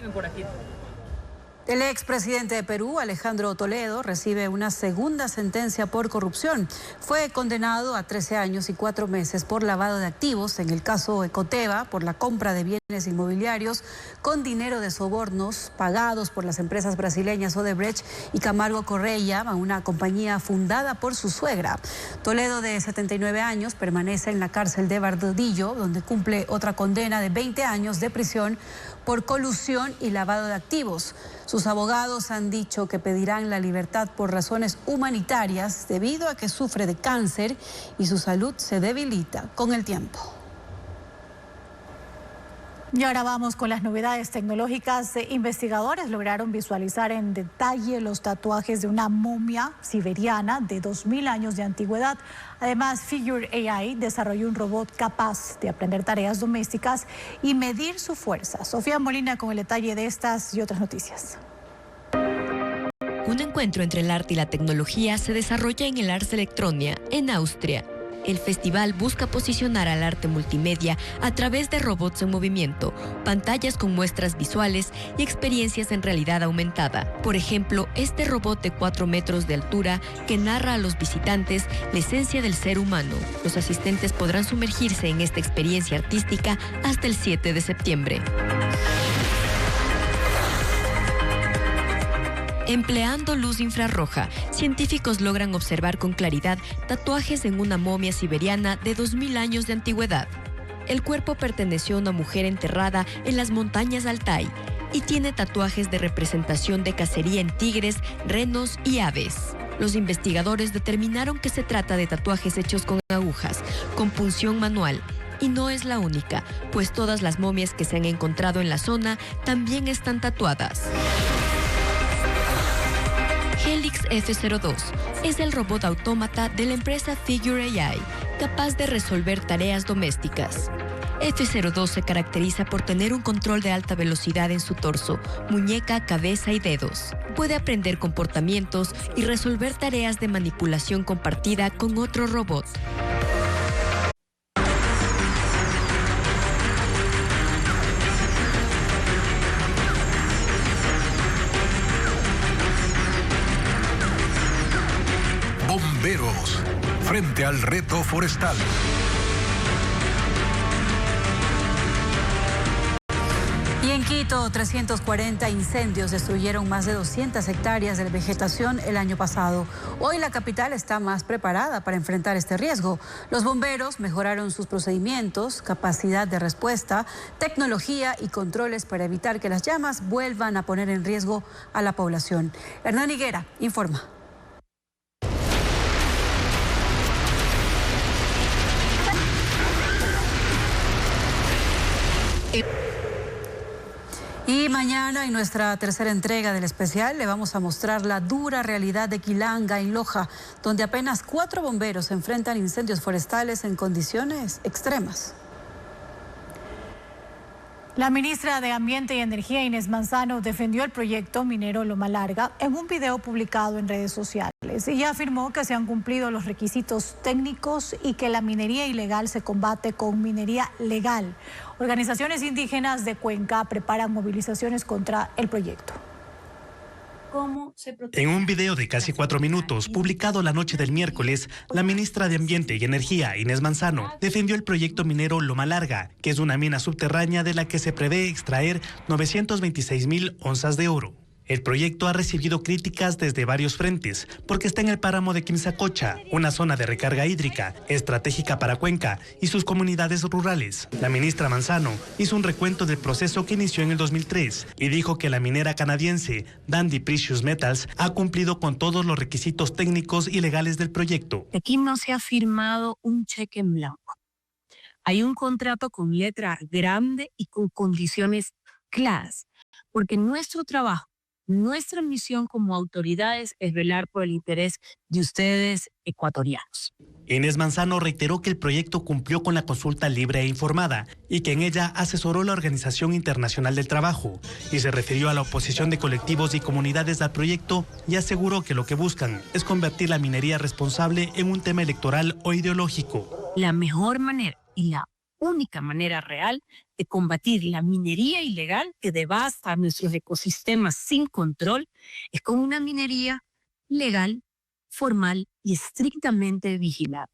El expresidente de Perú, Alejandro Toledo, recibe una segunda sentencia por corrupción. Fue condenado a 13 años y 4 meses por lavado de activos en el caso Ecoteva por la compra de bienes inmobiliarios con dinero de sobornos pagados por las empresas brasileñas Odebrecht y Camargo Correia, una compañía fundada por su suegra. Toledo, de 79 años, permanece en la cárcel de Bardillo, donde cumple otra condena de 20 años de prisión por colusión y lavado de activos. Sus abogados han dicho que pedirán la libertad por razones humanitarias debido a que sufre de cáncer y su salud se debilita con el tiempo. Y ahora vamos con las novedades tecnológicas. Investigadores lograron visualizar en detalle los tatuajes de una momia siberiana de 2000 años de antigüedad. Además, Figure AI desarrolló un robot capaz de aprender tareas domésticas y medir su fuerza. Sofía Molina con el detalle de estas y otras noticias. Un encuentro entre el arte y la tecnología se desarrolla en el Ars Electronia, en Austria. El festival busca posicionar al arte multimedia a través de robots en movimiento, pantallas con muestras visuales y experiencias en realidad aumentada. Por ejemplo, este robot de 4 metros de altura que narra a los visitantes la esencia del ser humano. Los asistentes podrán sumergirse en esta experiencia artística hasta el 7 de septiembre. Empleando luz infrarroja, científicos logran observar con claridad tatuajes en una momia siberiana de 2000 años de antigüedad. El cuerpo perteneció a una mujer enterrada en las montañas Altai y tiene tatuajes de representación de cacería en tigres, renos y aves. Los investigadores determinaron que se trata de tatuajes hechos con agujas, con punción manual. Y no es la única, pues todas las momias que se han encontrado en la zona también están tatuadas. Helix F02 es el robot autómata de la empresa Figure AI, capaz de resolver tareas domésticas. F02 se caracteriza por tener un control de alta velocidad en su torso, muñeca, cabeza y dedos. Puede aprender comportamientos y resolver tareas de manipulación compartida con otro robot. Bomberos, frente al reto forestal. Y en Quito, 340 incendios destruyeron más de 200 hectáreas de vegetación el año pasado. Hoy la capital está más preparada para enfrentar este riesgo. Los bomberos mejoraron sus procedimientos, capacidad de respuesta, tecnología y controles para evitar que las llamas vuelvan a poner en riesgo a la población. Hernán Higuera informa. Y mañana, en nuestra tercera entrega del especial, le vamos a mostrar la dura realidad de Quilanga, en Loja, donde apenas 4 bomberos enfrentan incendios forestales en condiciones extremas. La ministra de Ambiente y Energía, Inés Manzano, defendió el proyecto minero Loma Larga en un video publicado en redes sociales y afirmó que se han cumplido los requisitos técnicos y que la minería ilegal se combate con minería legal. Organizaciones indígenas de Cuenca preparan movilizaciones contra el proyecto. En un video de casi 4 minutos, publicado la noche del miércoles, la ministra de Ambiente y Energía, Inés Manzano, defendió el proyecto minero Loma Larga, que es una mina subterránea de la que se prevé extraer 926.000 onzas de oro. El proyecto ha recibido críticas desde varios frentes, porque está en el páramo de Quimsacocha, una zona de recarga hídrica estratégica para Cuenca y sus comunidades rurales. La ministra Manzano hizo un recuento del proceso que inició en el 2003 y dijo que la minera canadiense Dundee Precious Metals ha cumplido con todos los requisitos técnicos y legales del proyecto. Aquí no se ha firmado un cheque en blanco. Hay un contrato con letra grande y con condiciones claras, porque nuestro trabajo, nuestra misión como autoridades es velar por el interés de ustedes ecuatorianos. Inés Manzano reiteró que el proyecto cumplió con la consulta libre e informada y que en ella asesoró la Organización Internacional del Trabajo y se refirió a la oposición de colectivos y comunidades al proyecto y aseguró que lo que buscan es convertir la minería responsable en un tema electoral o ideológico. La mejor manera y la única manera real de combatir la minería ilegal que devasta nuestros ecosistemas sin control es con una minería legal, formal y estrictamente vigilada.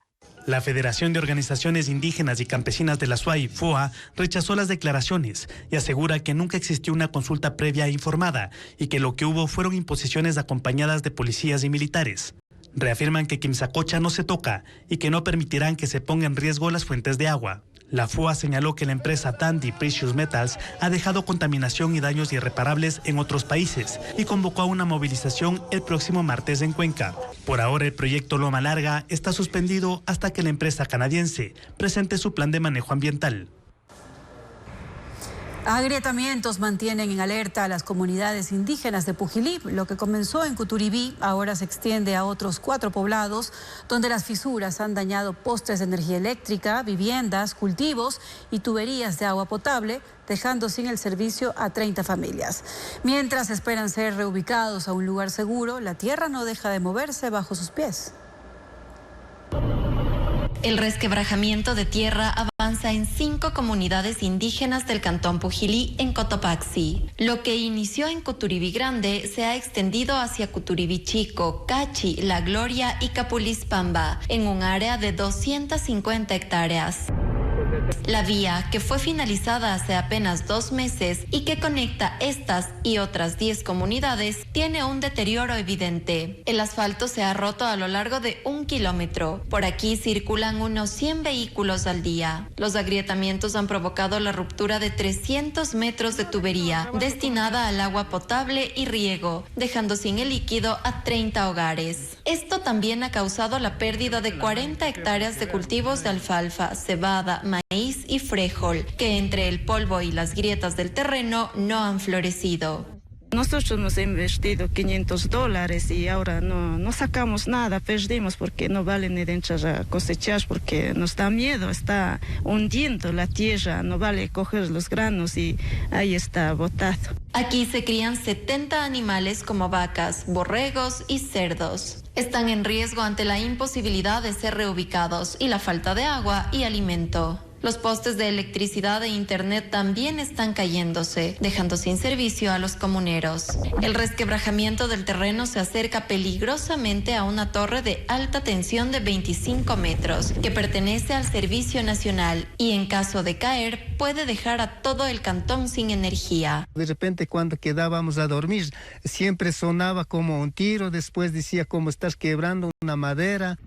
La Federación de Organizaciones Indígenas y Campesinas de la SUAI, FOA, rechazó las declaraciones y asegura que nunca existió una consulta previa e informada y que lo que hubo fueron imposiciones acompañadas de policías y militares. Reafirman que Quimsacocha no se toca y que no permitirán que se ponga en riesgo las fuentes de agua. La FOA señaló que la empresa Dundee Precious Metals ha dejado contaminación y daños irreparables en otros países y convocó a una movilización el próximo martes en Cuenca. Por ahora, el proyecto Loma Larga está suspendido hasta que la empresa canadiense presente su plan de manejo ambiental. Agrietamientos mantienen en alerta a las comunidades indígenas de Pujilí. Lo que comenzó en Cuturibí ahora se extiende a otros 4 poblados, donde las fisuras han dañado postes de energía eléctrica, viviendas, cultivos y tuberías de agua potable, dejando sin el servicio a 30 familias. Mientras esperan ser reubicados a un lugar seguro, la tierra no deja de moverse bajo sus pies. El resquebrajamiento de tierra avanza en 5 comunidades indígenas del cantón Pujilí en Cotopaxi. Lo que inició en Cuturibí Grande se ha extendido hacia Cuturibí Chico, Cachi, La Gloria y Capulispamba, en un área de 250 hectáreas. La vía, que fue finalizada hace apenas 2 meses y que conecta estas y otras 10 comunidades, tiene un deterioro evidente. El asfalto se ha roto a lo largo de 1 kilómetro. Por aquí circulan unos 100 vehículos al día. Los agrietamientos han provocado la ruptura de 300 metros de tubería destinada al agua potable y riego, dejando sin el líquido a 30 hogares. Esto también ha causado la pérdida de 40 hectáreas de cultivos de alfalfa, cebada, maíz y frijol, que entre el polvo y las grietas del terreno no han florecido. Nosotros hemos invertido $500 y ahora no sacamos nada, perdimos porque no vale ni de entrar a cosechar porque nos da miedo, está hundiendo la tierra, no vale coger los granos y ahí está botado. Aquí se crían 70 animales como vacas, borregos y cerdos. Están en riesgo ante la imposibilidad de ser reubicados y la falta de agua y alimento. Los postes de electricidad e internet también están cayéndose, dejando sin servicio a los comuneros. El resquebrajamiento del terreno se acerca peligrosamente a una torre de alta tensión de 25 metros, que pertenece al Servicio Nacional y en caso de caer puede dejar a todo el cantón sin energía. De repente cuando quedábamos a dormir siempre sonaba como un tiro, después decía como estás quebrando una madera.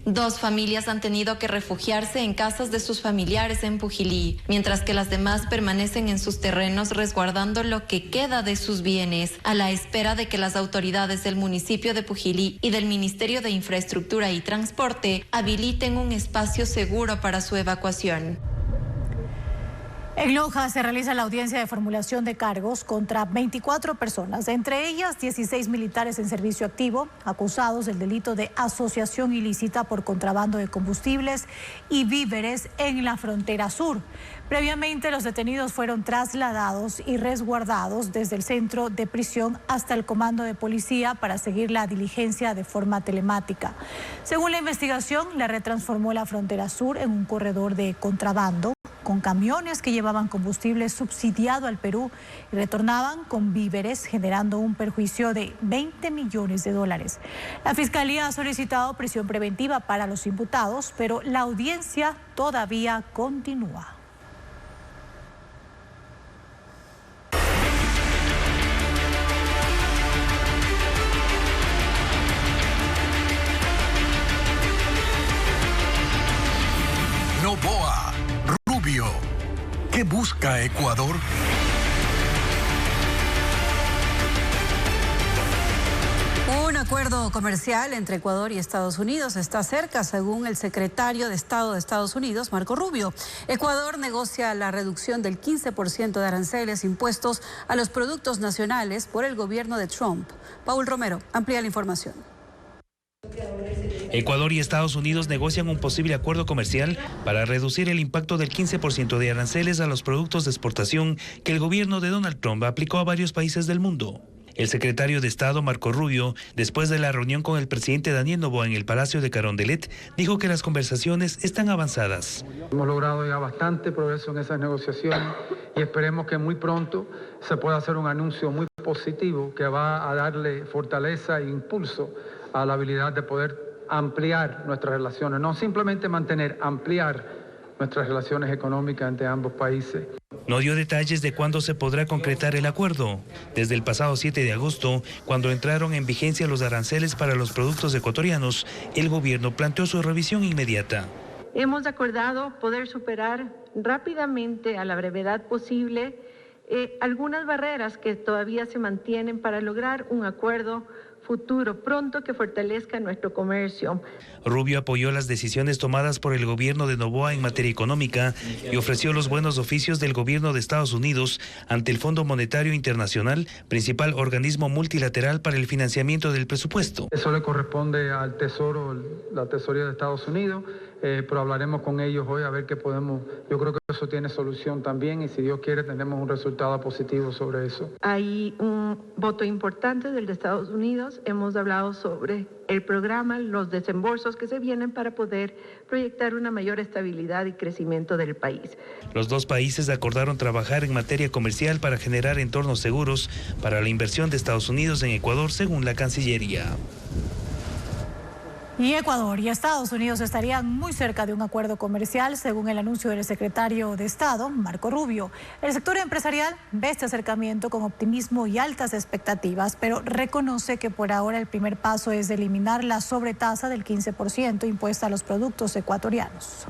2 familias han tenido que refugiarse en casas de sus familiares en Pujilí, mientras que las demás permanecen en sus terrenos resguardando lo que queda de sus bienes, a la espera de que las autoridades del municipio de Pujilí y del Ministerio de Infraestructura y Transporte habiliten un espacio seguro para su evacuación. En Loja se realiza la audiencia de formulación de cargos contra 24 personas, entre ellas 16 militares en servicio activo, acusados del delito de asociación ilícita por contrabando de combustibles y víveres en la frontera sur. Previamente, los detenidos fueron trasladados y resguardados desde el centro de prisión hasta el comando de policía para seguir la diligencia de forma telemática. Según la investigación, la red transformó la frontera sur en un corredor de contrabando, con camiones que llevaban combustible subsidiado al Perú y retornaban con víveres, generando un perjuicio de $20 millones. La Fiscalía ha solicitado prisión preventiva para los imputados, pero la audiencia todavía continúa. Noboa, Rubio. ¿Qué busca Ecuador? Un acuerdo comercial entre Ecuador y Estados Unidos está cerca, según el secretario de Estado de Estados Unidos, Marco Rubio. Ecuador negocia la reducción del 15% de aranceles impuestos a los productos nacionales por el gobierno de Trump. Paul Romero amplía la información. Ecuador y Estados Unidos negocian un posible acuerdo comercial para reducir el impacto del 15% de aranceles a los productos de exportación que el gobierno de Donald Trump aplicó a varios países del mundo. El secretario de Estado, Marco Rubio, después de la reunión con el presidente Daniel Noboa en el Palacio de Carondelet, dijo que las conversaciones están avanzadas. Hemos logrado ya bastante progreso en esas negociaciones y esperemos que muy pronto se pueda hacer un anuncio muy positivo que va a darle fortaleza e impulso a la habilidad de poder ampliar nuestras relaciones, no simplemente mantener, ampliar nuestras relaciones económicas entre ambos países. No dio detalles de cuándo se podrá concretar el acuerdo. Desde el pasado 7 de agosto, cuando entraron en vigencia los aranceles para los productos ecuatorianos, el gobierno planteó su revisión inmediata. Hemos acordado poder superar rápidamente, a la brevedad posible, algunas barreras que todavía se mantienen para lograr un acuerdo futuro pronto que fortalezca nuestro comercio. Rubio apoyó las decisiones tomadas por el gobierno de Noboa en materia económica y ofreció los buenos oficios del gobierno de Estados Unidos ante el Fondo Monetario Internacional, principal organismo multilateral para el financiamiento del presupuesto. Eso le corresponde al Tesoro, la Tesorería de Estados Unidos, pero hablaremos con ellos hoy a ver qué podemos. Yo creo que eso tiene solución también y si Dios quiere tenemos un resultado positivo sobre eso. Hay un voto importante del de Estados Unidos. Hemos hablado sobre el programa, los desembolsos que se vienen para poder proyectar una mayor estabilidad y crecimiento del país. Los dos países acordaron trabajar en materia comercial para generar entornos seguros para la inversión de Estados Unidos en Ecuador, según la Cancillería. Y Ecuador y Estados Unidos estarían muy cerca de un acuerdo comercial, según el anuncio del secretario de Estado, Marco Rubio. El sector empresarial ve este acercamiento con optimismo y altas expectativas, pero reconoce que por ahora el primer paso es eliminar la sobretasa del 15% impuesta a los productos ecuatorianos.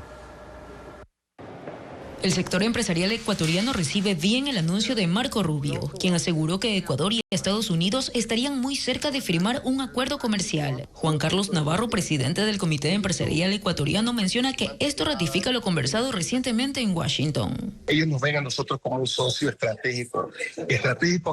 El sector empresarial ecuatoriano recibe bien el anuncio de Marco Rubio, quien aseguró que Ecuador y Estados Unidos estarían muy cerca de firmar un acuerdo comercial. Juan Carlos Navarro, presidente del Comité Empresarial Ecuatoriano, menciona que esto ratifica lo conversado recientemente en Washington. Ellos nos ven a nosotros como un socio estratégico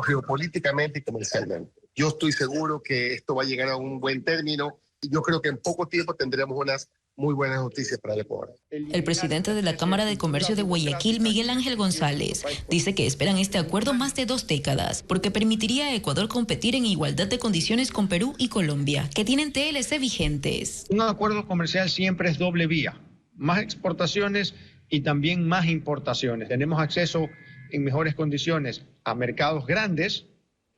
geopolíticamente y comercialmente. Yo estoy seguro que esto va a llegar a un buen término y yo creo que en poco tiempo tendremos unas muy buenas noticias para el Ecuador. El presidente de la Cámara de Comercio de Guayaquil, Miguel Ángel González, dice que esperan este acuerdo más de 2 décadas, porque permitiría a Ecuador competir en igualdad de condiciones con Perú y Colombia, que tienen TLC vigentes. Un acuerdo comercial siempre es doble vía, más exportaciones y también más importaciones. Tenemos acceso en mejores condiciones a mercados grandes,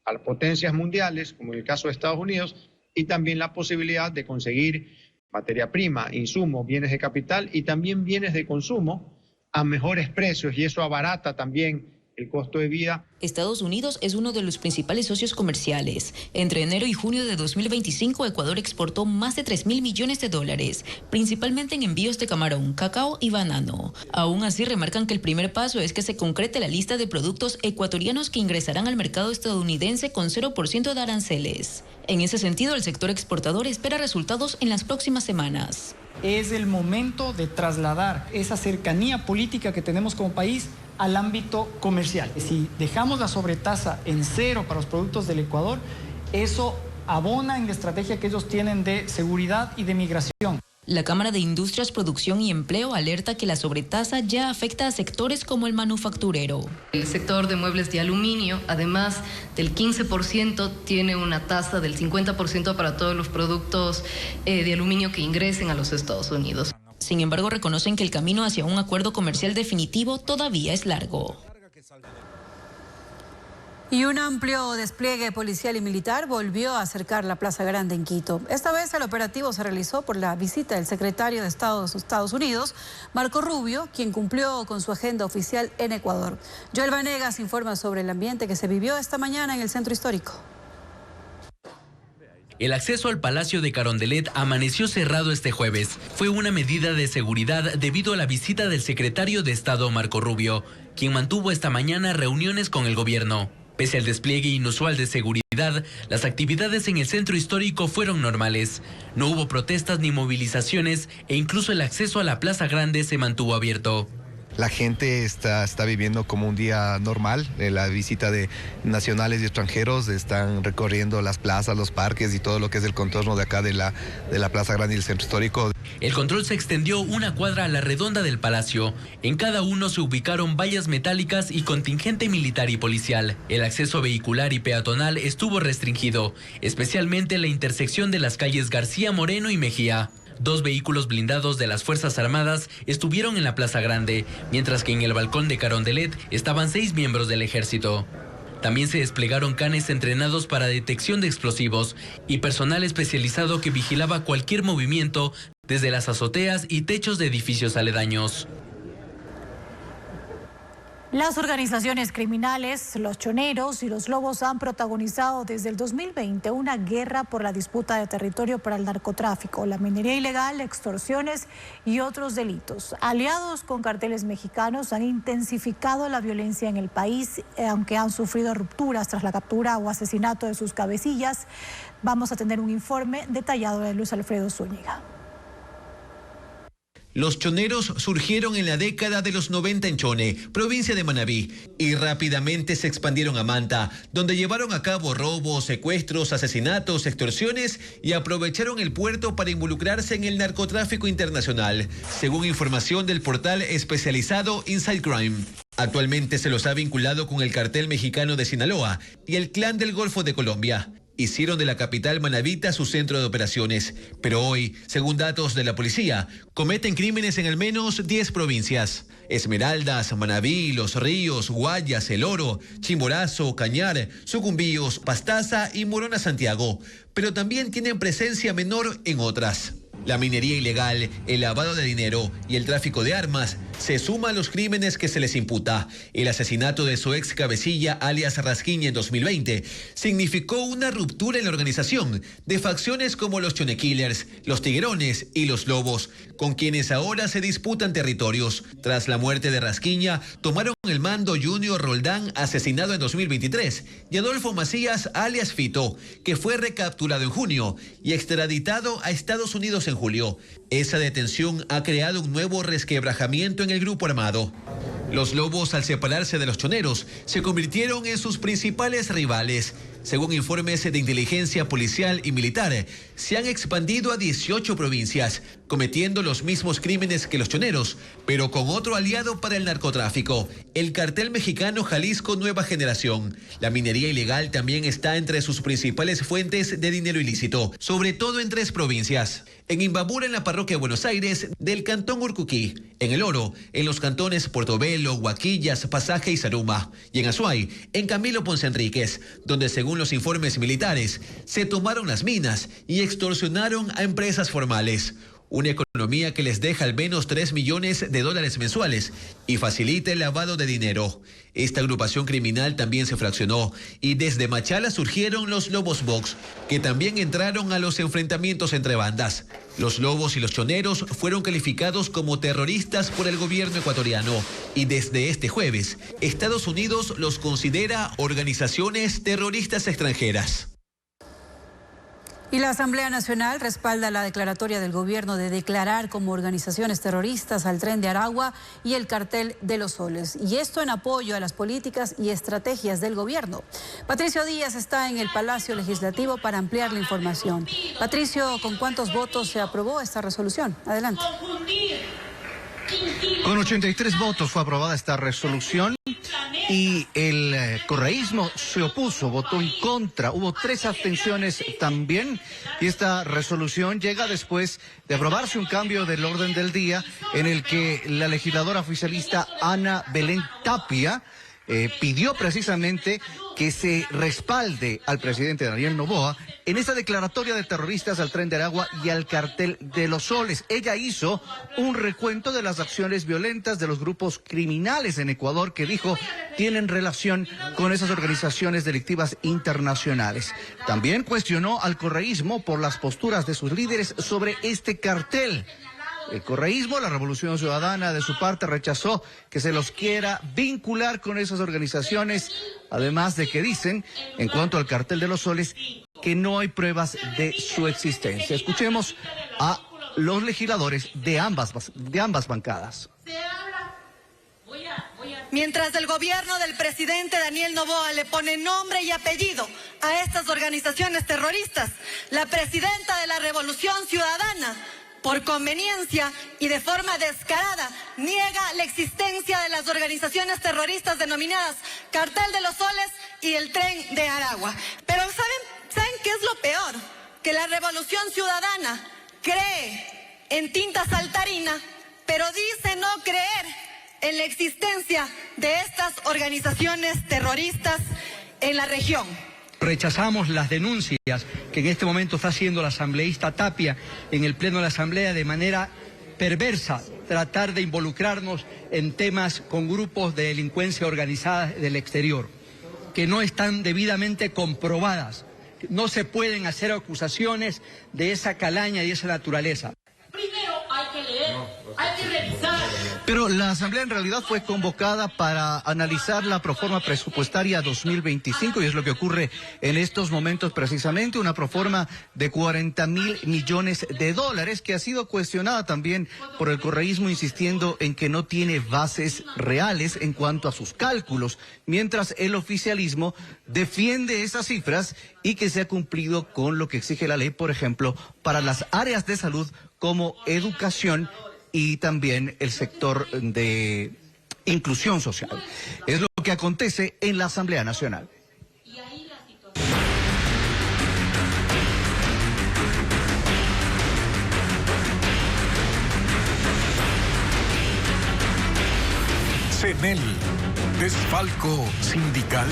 a las potencias mundiales, como en el caso de Estados Unidos, y también la posibilidad de conseguir materia prima, insumos, bienes de capital y también bienes de consumo a mejores precios, y eso abarata también el costo de vida. Estados Unidos es uno de los principales socios comerciales. Entre enero y junio de 2025, Ecuador exportó más de $3.000 millones, principalmente en envíos de camarón, cacao y banano. Aún así, remarcan que el primer paso es que se concrete la lista de productos ecuatorianos que ingresarán al mercado estadounidense con 0% de aranceles. En ese sentido, el sector exportador espera resultados en las próximas semanas. Es el momento de trasladar esa cercanía política que tenemos como país al ámbito comercial. Si dejamos la sobretasa en 0 para los productos del Ecuador, eso abona en la estrategia que ellos tienen de seguridad y de migración. La Cámara de Industrias, Producción y Empleo alerta que la sobretasa ya afecta a sectores como el manufacturero. El sector de muebles de aluminio, además del 15%, tiene una tasa del 50% para todos los productos de aluminio que ingresen a los Estados Unidos. Sin embargo, reconocen que el camino hacia un acuerdo comercial definitivo todavía es largo. Y un amplio despliegue policial y militar volvió a acercar la Plaza Grande en Quito. Esta vez el operativo se realizó por la visita del secretario de Estado de Estados Unidos, Marco Rubio, quien cumplió con su agenda oficial en Ecuador. Joel Vanegas informa sobre el ambiente que se vivió esta mañana en el centro histórico. El acceso al Palacio de Carondelet amaneció cerrado este jueves. Fue una medida de seguridad debido a la visita del secretario de Estado Marco Rubio, quien mantuvo esta mañana reuniones con el gobierno. Pese al despliegue inusual de seguridad, las actividades en el centro histórico fueron normales. No hubo protestas ni movilizaciones e incluso el acceso a la Plaza Grande se mantuvo abierto. La gente está viviendo como un día normal. La visita de nacionales y extranjeros están recorriendo las plazas, los parques y todo lo que es el contorno de acá de la Plaza Grande y el centro histórico. El control se extendió una cuadra a la redonda del palacio. En cada uno se ubicaron vallas metálicas y contingente militar y policial. El acceso vehicular y peatonal estuvo restringido, especialmente la intersección de las calles García Moreno y Mejía. 2 vehículos blindados de las Fuerzas Armadas estuvieron en la Plaza Grande, mientras que en el balcón de Carondelet estaban 6 miembros del ejército. También se desplegaron canes entrenados para detección de explosivos y personal especializado que vigilaba cualquier movimiento desde las azoteas y techos de edificios aledaños. Las organizaciones criminales, los choneros y los lobos han protagonizado desde el 2020 una guerra por la disputa de territorio para el narcotráfico, la minería ilegal, extorsiones y otros delitos. Aliados con carteles mexicanos han intensificado la violencia en el país, aunque han sufrido rupturas tras la captura o asesinato de sus cabecillas. Vamos a tener un informe detallado de Luis Alfredo Zúñiga. Los choneros surgieron en la década de los 90 en Chone, provincia de Manabí, y rápidamente se expandieron a Manta, donde llevaron a cabo robos, secuestros, asesinatos, extorsiones y aprovecharon el puerto para involucrarse en el narcotráfico internacional, según información del portal especializado Inside Crime. Actualmente se los ha vinculado con el cartel mexicano de Sinaloa y el Clan del Golfo de Colombia. Hicieron de la capital manabita su centro de operaciones, pero hoy, según datos de la policía, cometen crímenes en al menos 10 provincias. Esmeraldas, Manabí, Los Ríos, Guayas, El Oro, Chimborazo, Cañar, Sucumbíos, Pastaza y Morona Santiago, pero también tienen presencia menor en otras. La minería ilegal, el lavado de dinero y el tráfico de armas se suma a los crímenes que se les imputa. El asesinato de su ex cabecilla, alias Rasquiña, en 2020, significó una ruptura en la organización de facciones como los Chone Killers, los Tiguerones y los Lobos, con quienes ahora se disputan territorios. Tras la muerte de Rasquiña, tomaron el mando Junior Roldán, asesinado en 2023, y Adolfo Macías, alias Fito, que fue recapturado en junio y extraditado a Estados Unidos en julio. Esa detención ha creado un nuevo resquebrajamiento en el grupo armado. Los Lobos, al separarse de los choneros, se convirtieron en sus principales rivales. Según informes de inteligencia policial y militar, se han expandido a 18 provincias, cometiendo los mismos crímenes que los choneros, pero con otro aliado para el narcotráfico, el cartel mexicano Jalisco Nueva Generación. La minería ilegal también está entre sus principales fuentes de dinero ilícito, sobre todo en 3 provincias. En Imbabura, en la parroquia de Buenos Aires, del cantón Urcuquí; en El Oro, en los cantones Portobelo, Huaquillas, Pasaje y Zaruma; y en Azuay, en Camilo Ponce Enríquez, donde según los informes militares, se tomaron las minas y extorsionaron a empresas formales. Una economía que les deja al menos $3 millones mensuales y facilita el lavado de dinero. Esta agrupación criminal también se fraccionó y desde Machala surgieron los Lobos Box, que también entraron a los enfrentamientos entre bandas. Los Lobos y los choneros fueron calificados como terroristas por el gobierno ecuatoriano y desde este jueves, Estados Unidos los considera organizaciones terroristas extranjeras. Y la Asamblea Nacional respalda la declaratoria del gobierno de declarar como organizaciones terroristas al Tren de Aragua y el Cartel de los Soles. Y esto en apoyo a las políticas y estrategias del gobierno. Patricio Díaz está en el Palacio Legislativo para ampliar la información. Patricio, ¿con cuántos votos se aprobó esta resolución? Adelante. Con 83 votos fue aprobada esta resolución y el correísmo se opuso, votó en contra. Hubo 3 abstenciones también y esta resolución llega después de aprobarse un cambio del orden del día en el que la legisladora oficialista Ana Belén Tapia pidió precisamente que se respalde al presidente Daniel Noboa en esta declaratoria de terroristas al Tren de Aragua y al Cartel de los Soles. Ella hizo un recuento de las acciones violentas de los grupos criminales en Ecuador que dijo tienen relación con esas organizaciones delictivas internacionales. También cuestionó al correísmo por las posturas de sus líderes sobre este cartel. El correísmo, la Revolución Ciudadana, de su parte rechazó que se los quiera vincular con esas organizaciones, además de que dicen, en cuanto al Cartel de los Soles, que no hay pruebas de su existencia. Escuchemos a los legisladores de ambas bancadas. Mientras el gobierno del presidente Daniel Noboa le pone nombre y apellido a estas organizaciones terroristas, la presidenta de la Revolución Ciudadana, por conveniencia y de forma descarada, niega la existencia de las organizaciones terroristas denominadas Cartel de los Soles y el Tren de Aragua. Pero ¿saben qué es lo peor? Que la Revolución Ciudadana cree en tinta saltarina, pero dice no creer en la existencia de estas organizaciones terroristas en la región. Rechazamos las denuncias que en este momento está haciendo la asambleísta Tapia en el Pleno de la Asamblea de manera perversa, tratar de involucrarnos en temas con grupos de delincuencia organizada del exterior, que no están debidamente comprobadas. No se pueden hacer acusaciones de esa calaña y de esa naturaleza. Primero hay que leer, hay que revisar. Pero la Asamblea en realidad fue convocada para analizar la proforma presupuestaria 2025 y es lo que ocurre en estos momentos precisamente, una proforma de $40.000 millones que ha sido cuestionada también por el correísmo, insistiendo en que no tiene bases reales en cuanto a sus cálculos, mientras el oficialismo defiende esas cifras y que se ha cumplido con lo que exige la ley, por ejemplo, para las áreas de salud como educación y también el sector de inclusión social. Es lo que acontece en la Asamblea Nacional. CNEL, desfalco sindical.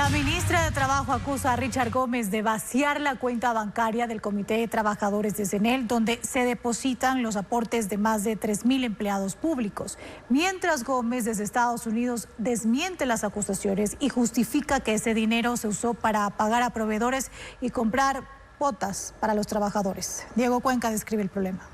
La ministra de Trabajo acusa a Richard Gómez de vaciar la cuenta bancaria del Comité de Trabajadores de CNEL, donde se depositan los aportes de más de 3.000 empleados públicos. Mientras Gómez desde Estados Unidos desmiente las acusaciones y justifica que ese dinero se usó para pagar a proveedores y comprar botas para los trabajadores. Diego Cuenca describe el problema.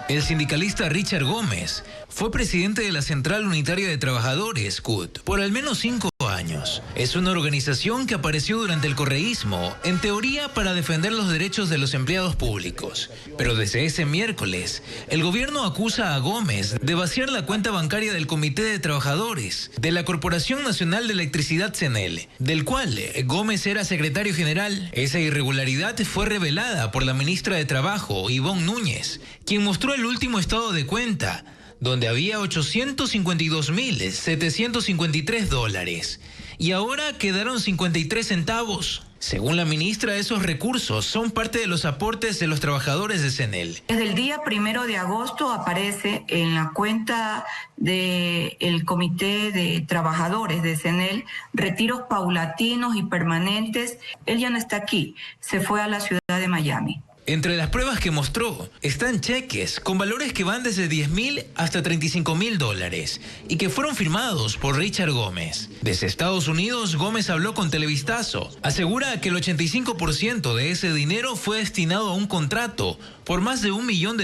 El sindicalista Richard Gómez fue presidente de la Central Unitaria de Trabajadores, CUT, por al menos 5 años. Es una organización que apareció durante el correísmo, en teoría para defender los derechos de los empleados públicos. Pero desde ese miércoles, el gobierno acusa a Gómez de vaciar la cuenta bancaria del Comité de Trabajadores de la Corporación Nacional de Electricidad CNEL, del cual Gómez era secretario general. Esa irregularidad fue revelada por la ministra de Trabajo, Ivonne Núñez, quien mostró el último estado de cuenta, donde había $852.753 y ahora quedaron 53 centavos. Según la ministra, esos recursos son parte de los aportes de los trabajadores de CNEL. Desde el día 1 de agosto aparece en la cuenta del Comité de Trabajadores de CNEL retiros paulatinos y permanentes. Él ya no está aquí, se fue a la ciudad de Miami. Entre las pruebas que mostró están cheques con valores que van desde $10.000 hasta $35.000 y que fueron firmados por Richard Gómez. Desde Estados Unidos, Gómez habló con Televistazo. Asegura que el 85% de ese dinero fue destinado a un contrato por más de $1 millón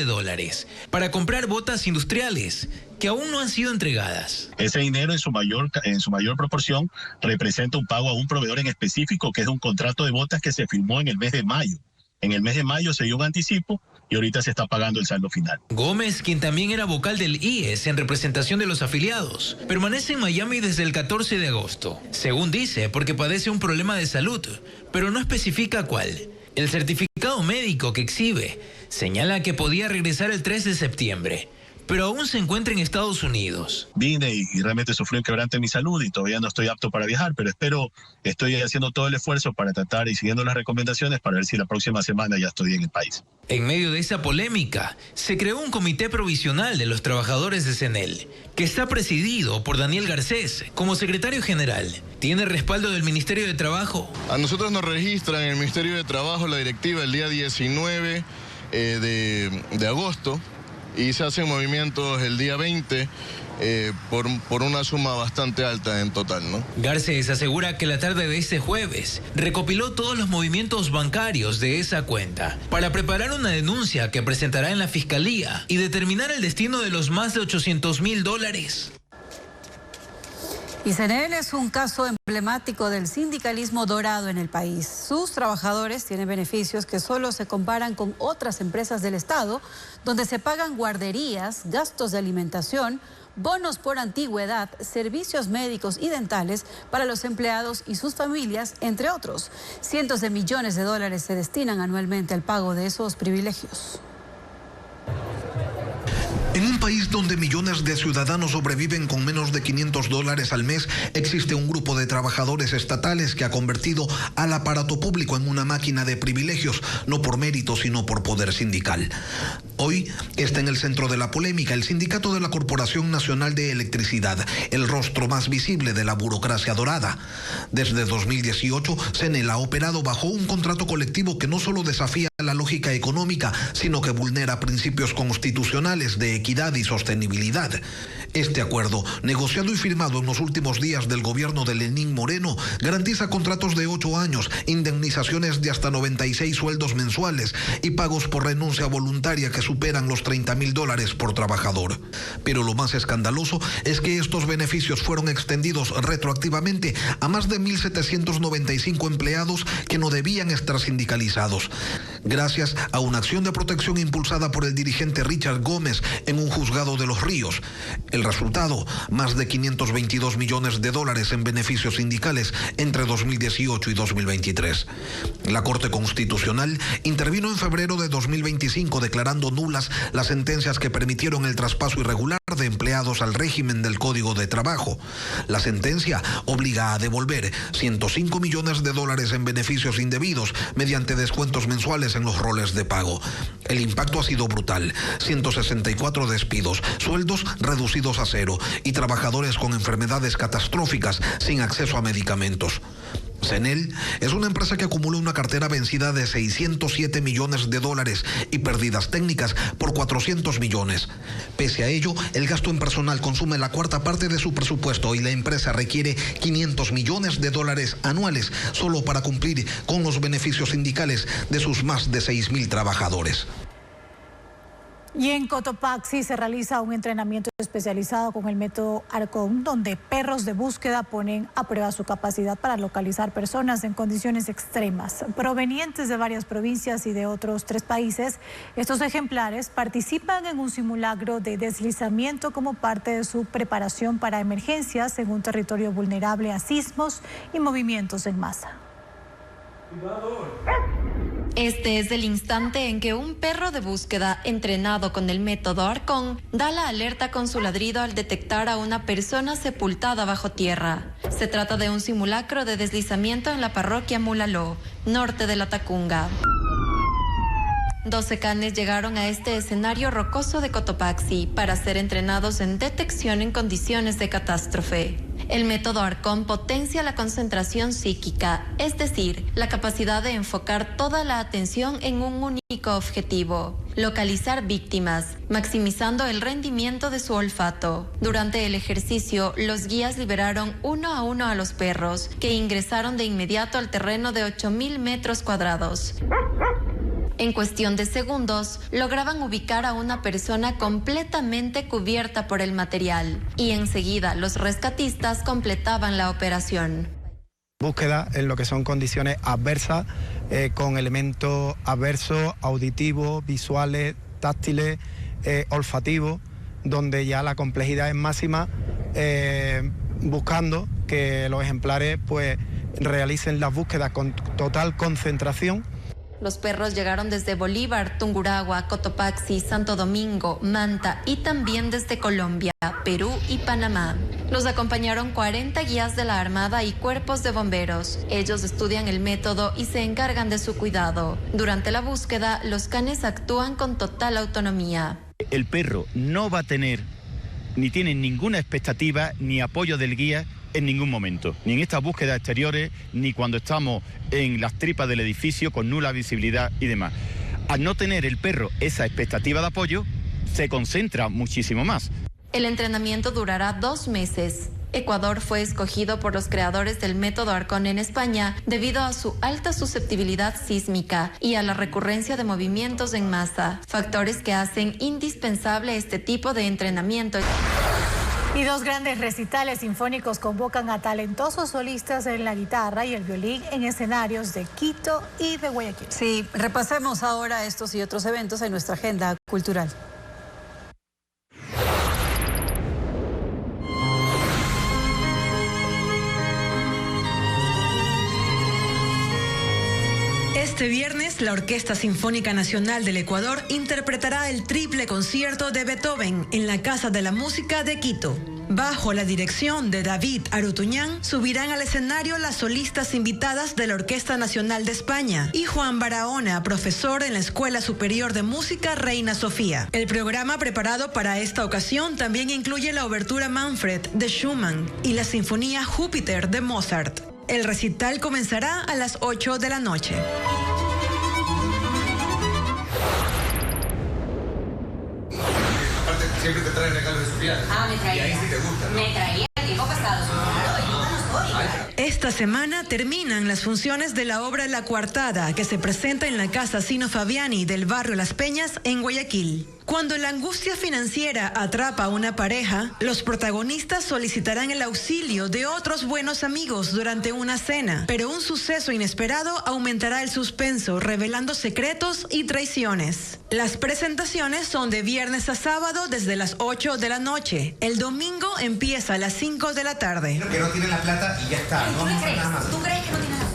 para comprar botas industriales que aún no han sido entregadas. Ese dinero en su mayor proporción representa un pago a un proveedor en específico, que es un contrato de botas que se firmó en el mes de mayo. En el mes de mayo se dio un anticipo y ahorita se está pagando el saldo final. Gómez, quien también era vocal del IES en representación de los afiliados, permanece en Miami desde el 14 de agosto. Según dice, porque padece un problema de salud, pero no especifica cuál. El certificado médico que exhibe señala que podía regresar el 3 de septiembre. Pero aún se encuentra en Estados Unidos. Vine y realmente sufrí un quebrante en mi salud y todavía no estoy apto para viajar, pero estoy haciendo todo el esfuerzo para tratar y siguiendo las recomendaciones para ver si la próxima semana ya estoy en el país. En medio de esa polémica, se creó un comité provisional de los trabajadores de CNEL, que está presidido por Daniel Garcés como secretario general. ¿Tiene respaldo del Ministerio de Trabajo? A nosotros nos registran en el Ministerio de Trabajo la directiva el día 19 de agosto. Y se hacen movimientos el día 20 por una suma bastante alta en total, ¿no? Garcés asegura que la tarde de este jueves recopiló todos los movimientos bancarios de esa cuenta para preparar una denuncia que presentará en la Fiscalía y determinar el destino de los más de $800.000. Y CNEL es un caso emblemático del sindicalismo dorado en el país. Sus trabajadores tienen beneficios que solo se comparan con otras empresas del Estado, donde se pagan guarderías, gastos de alimentación, bonos por antigüedad, servicios médicos y dentales para los empleados y sus familias, entre otros. Cientos de millones de dólares se destinan anualmente al pago de esos privilegios. En un país donde millones de ciudadanos sobreviven con menos de $500 al mes, existe un grupo de trabajadores estatales que ha convertido al aparato público en una máquina de privilegios, no por mérito, sino por poder sindical. Hoy está en el centro de la polémica el sindicato de la Corporación Nacional de Electricidad, el rostro más visible de la burocracia dorada. Desde 2018, CNEL ha operado bajo un contrato colectivo que no solo desafía la lógica económica, sino que vulnera principios constitucionales de equidad y sostenibilidad. Este acuerdo, negociado y firmado en los últimos días del gobierno de Lenín Moreno, garantiza contratos de 8 años, indemnizaciones de hasta 96 sueldos mensuales y pagos por renuncia voluntaria que superan los $30.000 por trabajador. Pero lo más escandaloso es que estos beneficios fueron extendidos retroactivamente a más de 1.795 empleados que no debían estar sindicalizados, gracias a una acción de protección impulsada por el dirigente Richard Gómez en un juzgado de Los Ríos. El resultado, más de $522 millones en beneficios sindicales entre 2018 y 2023. La Corte Constitucional intervino en febrero de 2025 declarando nulas las sentencias que permitieron el traspaso irregular de empleados al régimen del Código de Trabajo. La sentencia obliga a devolver $105 millones en beneficios indebidos mediante descuentos mensuales en los roles de pago. El impacto ha sido brutal: 164 despidos, sueldos reducidos a cero y trabajadores con enfermedades catastróficas sin acceso a medicamentos. CENEL es una empresa que acumula una cartera vencida de $607 millones y pérdidas técnicas por 400 millones. Pese a ello, el gasto en personal consume la cuarta parte de su presupuesto y la empresa requiere $500 millones anuales solo para cumplir con los beneficios sindicales de sus más de 6.000 trabajadores. Y en Cotopaxi se realiza un entrenamiento especializado con el método Arcón, donde perros de búsqueda ponen a prueba su capacidad para localizar personas en condiciones extremas. Provenientes de varias provincias y de otros 3 países, estos ejemplares participan en un simulacro de deslizamiento como parte de su preparación para emergencias en un territorio vulnerable a sismos y movimientos en masa. Este es el instante en que un perro de búsqueda entrenado con el método Arcón da la alerta con su ladrido al detectar a una persona sepultada bajo tierra. Se trata de un simulacro de deslizamiento en la parroquia Mulaló, norte de La Tacunga. 12 canes llegaron a este escenario rocoso de Cotopaxi para ser entrenados en detección en condiciones de catástrofe. El método Arcón potencia la concentración psíquica, es decir, la capacidad de enfocar toda la atención en un único objetivo: localizar víctimas, maximizando el rendimiento de su olfato. Durante el ejercicio, los guías liberaron uno a uno a los perros, que ingresaron de inmediato al terreno de 8.000 metros cuadrados. En cuestión de segundos, lograban ubicar a una persona completamente cubierta por el material y enseguida los rescatistas completaban la operación. Búsqueda en lo que son condiciones adversas, con elementos adversos, auditivos, visuales, táctiles, olfativos, donde ya la complejidad es máxima, buscando que los ejemplares pues realicen las búsquedas con total concentración. Los perros llegaron desde Bolívar, Tungurahua, Cotopaxi, Santo Domingo, Manta y también desde Colombia, Perú y Panamá. Los acompañaron 40 guías de la Armada y cuerpos de bomberos. Ellos estudian el método y se encargan de su cuidado. Durante la búsqueda, los canes actúan con total autonomía. El perro no va a tener, ni tiene ninguna expectativa ni apoyo del guía en ningún momento, ni en estas búsquedas exteriores, ni cuando estamos en las tripas del edificio con nula visibilidad y demás. Al no tener el perro esa expectativa de apoyo, se concentra muchísimo más. El entrenamiento durará 2 meses. Ecuador fue escogido por los creadores del método Arcón en España debido a su alta susceptibilidad sísmica y a la recurrencia de movimientos en masa, factores que hacen indispensable este tipo de entrenamiento. Y 2 grandes recitales sinfónicos convocan a talentosos solistas en la guitarra y el violín en escenarios de Quito y de Guayaquil. Sí, repasemos ahora estos y otros eventos en nuestra agenda cultural. Este viernes, la Orquesta Sinfónica Nacional del Ecuador interpretará el triple concierto de Beethoven en la Casa de la Música de Quito. Bajo la dirección de David Arutuñán, subirán al escenario las solistas invitadas de la Orquesta Nacional de España y Juan Barahona, profesor en la Escuela Superior de Música Reina Sofía. El programa preparado para esta ocasión también incluye la obertura Manfred de Schumann y la Sinfonía Júpiter de Mozart. El recital comenzará a las 8 de la noche. Aparte, siempre te trae regalos de Sofía. Me traía. Y ahí sí te gusta, ¿no? Me traía el tiempo pasado. Esta semana terminan las funciones de la obra La Coartada, que se presenta en la Casa Sino Fabiani del barrio Las Peñas, en Guayaquil. Cuando la angustia financiera atrapa a una pareja, los protagonistas solicitarán el auxilio de otros buenos amigos durante una cena, pero un suceso inesperado aumentará el suspenso, revelando secretos y traiciones. Las presentaciones son de viernes a sábado desde las 8 de la noche. El domingo empieza a las 5 de la tarde. Que no tiene la plata y ya está. ¿Tú qué crees? ¿Tú crees que no tiene la plata?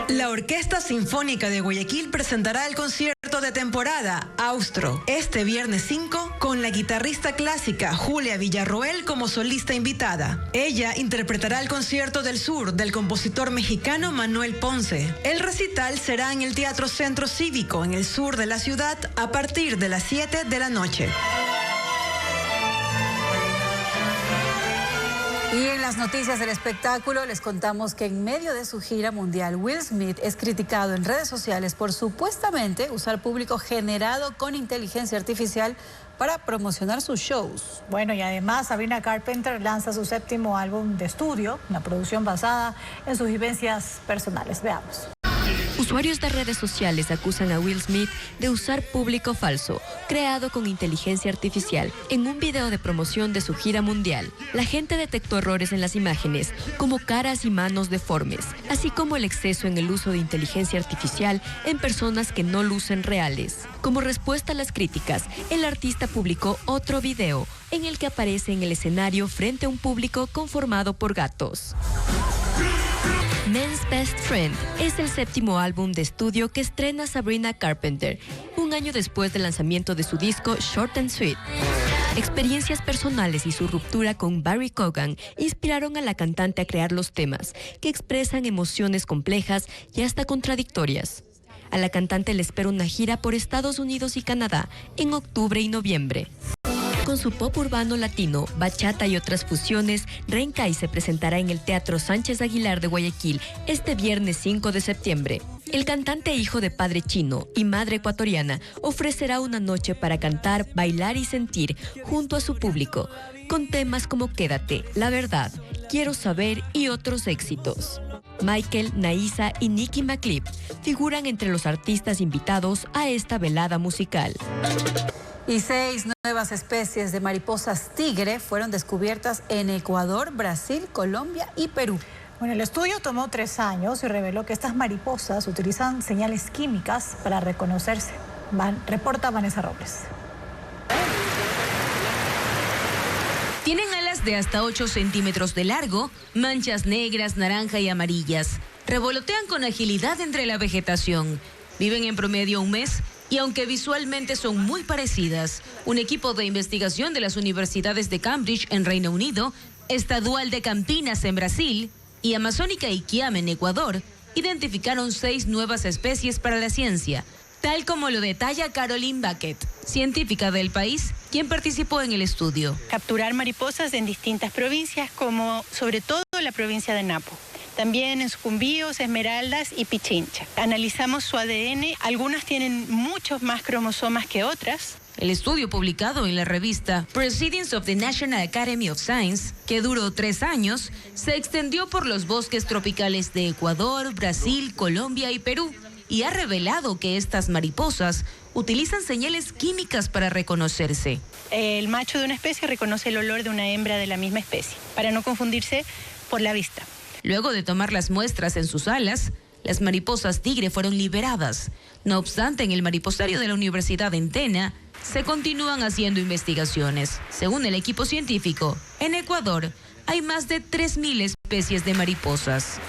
La Orquesta Sinfónica de Guayaquil presentará el concierto de temporada Austro este viernes 5 con la guitarrista clásica Julia Villarroel como solista invitada. Ella interpretará el concierto del sur del compositor mexicano Manuel Ponce. El recital será en el Teatro Centro Cívico en el sur de la ciudad a partir de las 7 de la noche. Y en las noticias del espectáculo les contamos que en medio de su gira mundial, Will Smith es criticado en redes sociales por supuestamente usar público generado con inteligencia artificial para promocionar sus shows. Bueno, y además Sabrina Carpenter lanza su 7º álbum de estudio, una producción basada en sus vivencias personales. Veamos. Usuarios de redes sociales acusan a Will Smith de usar público falso, creado con inteligencia artificial, en un video de promoción de su gira mundial. La gente detectó errores en las imágenes, como caras y manos deformes, así como el exceso en el uso de inteligencia artificial en personas que no lucen reales. Como respuesta a las críticas, el artista publicó otro video en el que aparece en el escenario frente a un público conformado por gatos. Men's Best Friend es el 7º álbum de estudio que estrena Sabrina Carpenter, un año después del lanzamiento de su disco Short and Sweet. Experiencias personales y su ruptura con Barry Cogan inspiraron a la cantante a crear los temas, que expresan emociones complejas y hasta contradictorias. A la cantante le espera una gira por Estados Unidos y Canadá en octubre y noviembre. Con su pop urbano latino, bachata y otras fusiones, Rencay se presentará en el Teatro Sánchez Aguilar de Guayaquil este viernes 5 de septiembre. El cantante, hijo de padre chino y madre ecuatoriana, ofrecerá una noche para cantar, bailar y sentir junto a su público, con temas como Quédate, La Verdad, Quiero Saber y otros éxitos. Michael, Naisa y Nicky McClip figuran entre los artistas invitados a esta velada musical. Y 6 nuevas especies de mariposas tigre fueron descubiertas en Ecuador, Brasil, Colombia y Perú. Bueno, el estudio tomó 3 años y reveló que estas mariposas utilizan señales químicas para reconocerse. Reporta Vanessa Robles. Tienen alas de hasta 8 centímetros de largo, manchas negras, naranja y amarillas. Revolotean con agilidad entre la vegetación. Viven en promedio un mes. Y aunque visualmente son muy parecidas, un equipo de investigación de las universidades de Cambridge en Reino Unido, Estadual de Campinas en Brasil y Amazónica Iquiame en Ecuador identificaron 6 nuevas especies para la ciencia, tal como lo detalla Caroline Bucket, científica del país, quien participó en el estudio. Capturar mariposas en distintas provincias, como sobre todo la provincia de Napo. También en Sucumbíos, Esmeraldas y Pichincha. Analizamos su ADN, algunas tienen muchos más cromosomas que otras. El estudio publicado en la revista Proceedings of the National Academy of Science, que duró 3 años, se extendió por los bosques tropicales de Ecuador, Brasil, Colombia y Perú, y ha revelado que estas mariposas utilizan señales químicas para reconocerse. El macho de una especie reconoce el olor de una hembra de la misma especie, para no confundirse por la vista. Luego de tomar las muestras en sus alas, las mariposas tigre fueron liberadas. No obstante, en el mariposario de la Universidad de Entena se continúan haciendo investigaciones. Según el equipo científico, en Ecuador hay más de 3.000 especies de mariposas.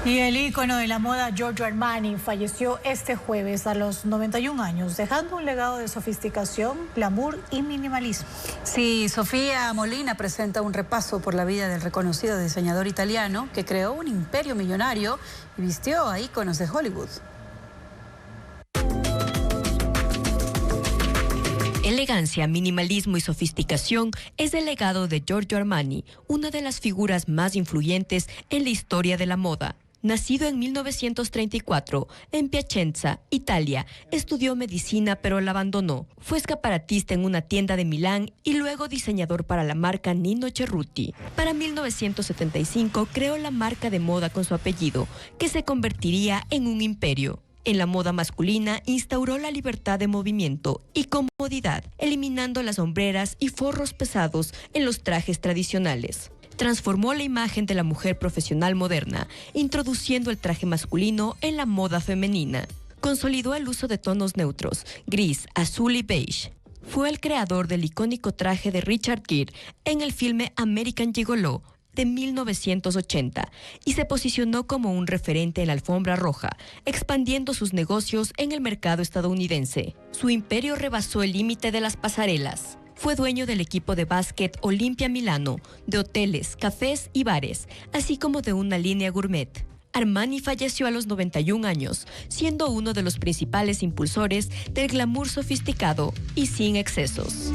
Y el ícono de la moda Giorgio Armani falleció este jueves a los 91 años, dejando un legado de sofisticación, glamour y minimalismo. Sí, Sofía Molina presenta un repaso por la vida del reconocido diseñador italiano que creó un imperio millonario y vistió a íconos de Hollywood. Elegancia, minimalismo y sofisticación es el legado de Giorgio Armani, una de las figuras más influyentes en la historia de la moda. Nacido en 1934 en Piacenza, Italia, estudió medicina pero la abandonó. Fue escaparatista en una tienda de Milán y luego diseñador para la marca Nino Cerruti. Para 1975 creó la marca de moda con su apellido, que se convertiría en un imperio. En la moda masculina instauró la libertad de movimiento y comodidad, eliminando las hombreras y forros pesados en los trajes tradicionales. Transformó la imagen de la mujer profesional moderna, introduciendo el traje masculino en la moda femenina. Consolidó el uso de tonos neutros, gris, azul y beige. Fue el creador del icónico traje de Richard Gere en el filme American Gigolo, de 1980 y se posicionó como un referente en la alfombra roja, expandiendo sus negocios en el mercado estadounidense. Su imperio rebasó el límite de las pasarelas. Fue dueño del equipo de básquet Olimpia Milano, de hoteles, cafés y bares, así como de una línea gourmet. Armani falleció a los 91 años, siendo uno de los principales impulsores del glamour sofisticado y sin excesos.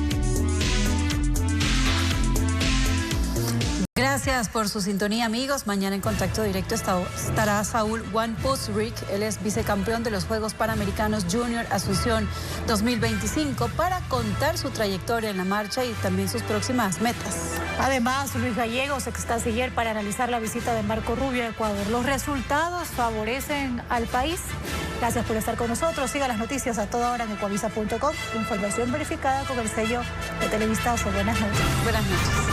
Gracias por su sintonía, amigos. Mañana en Contacto Directo estará Saúl Juan Pusrick. Él es vicecampeón de los Juegos Panamericanos Junior Asunción 2025 para contar su trayectoria en la marcha y también sus próximas metas. Además, Luis Gallegos extasió ayer para analizar la visita de Marco Rubio a Ecuador. Los resultados favorecen al país. Gracias por estar con nosotros. Siga las noticias a toda hora en ecuavisa.com. Información verificada con el sello de Televistazo. Buenas noches. Buenas noches.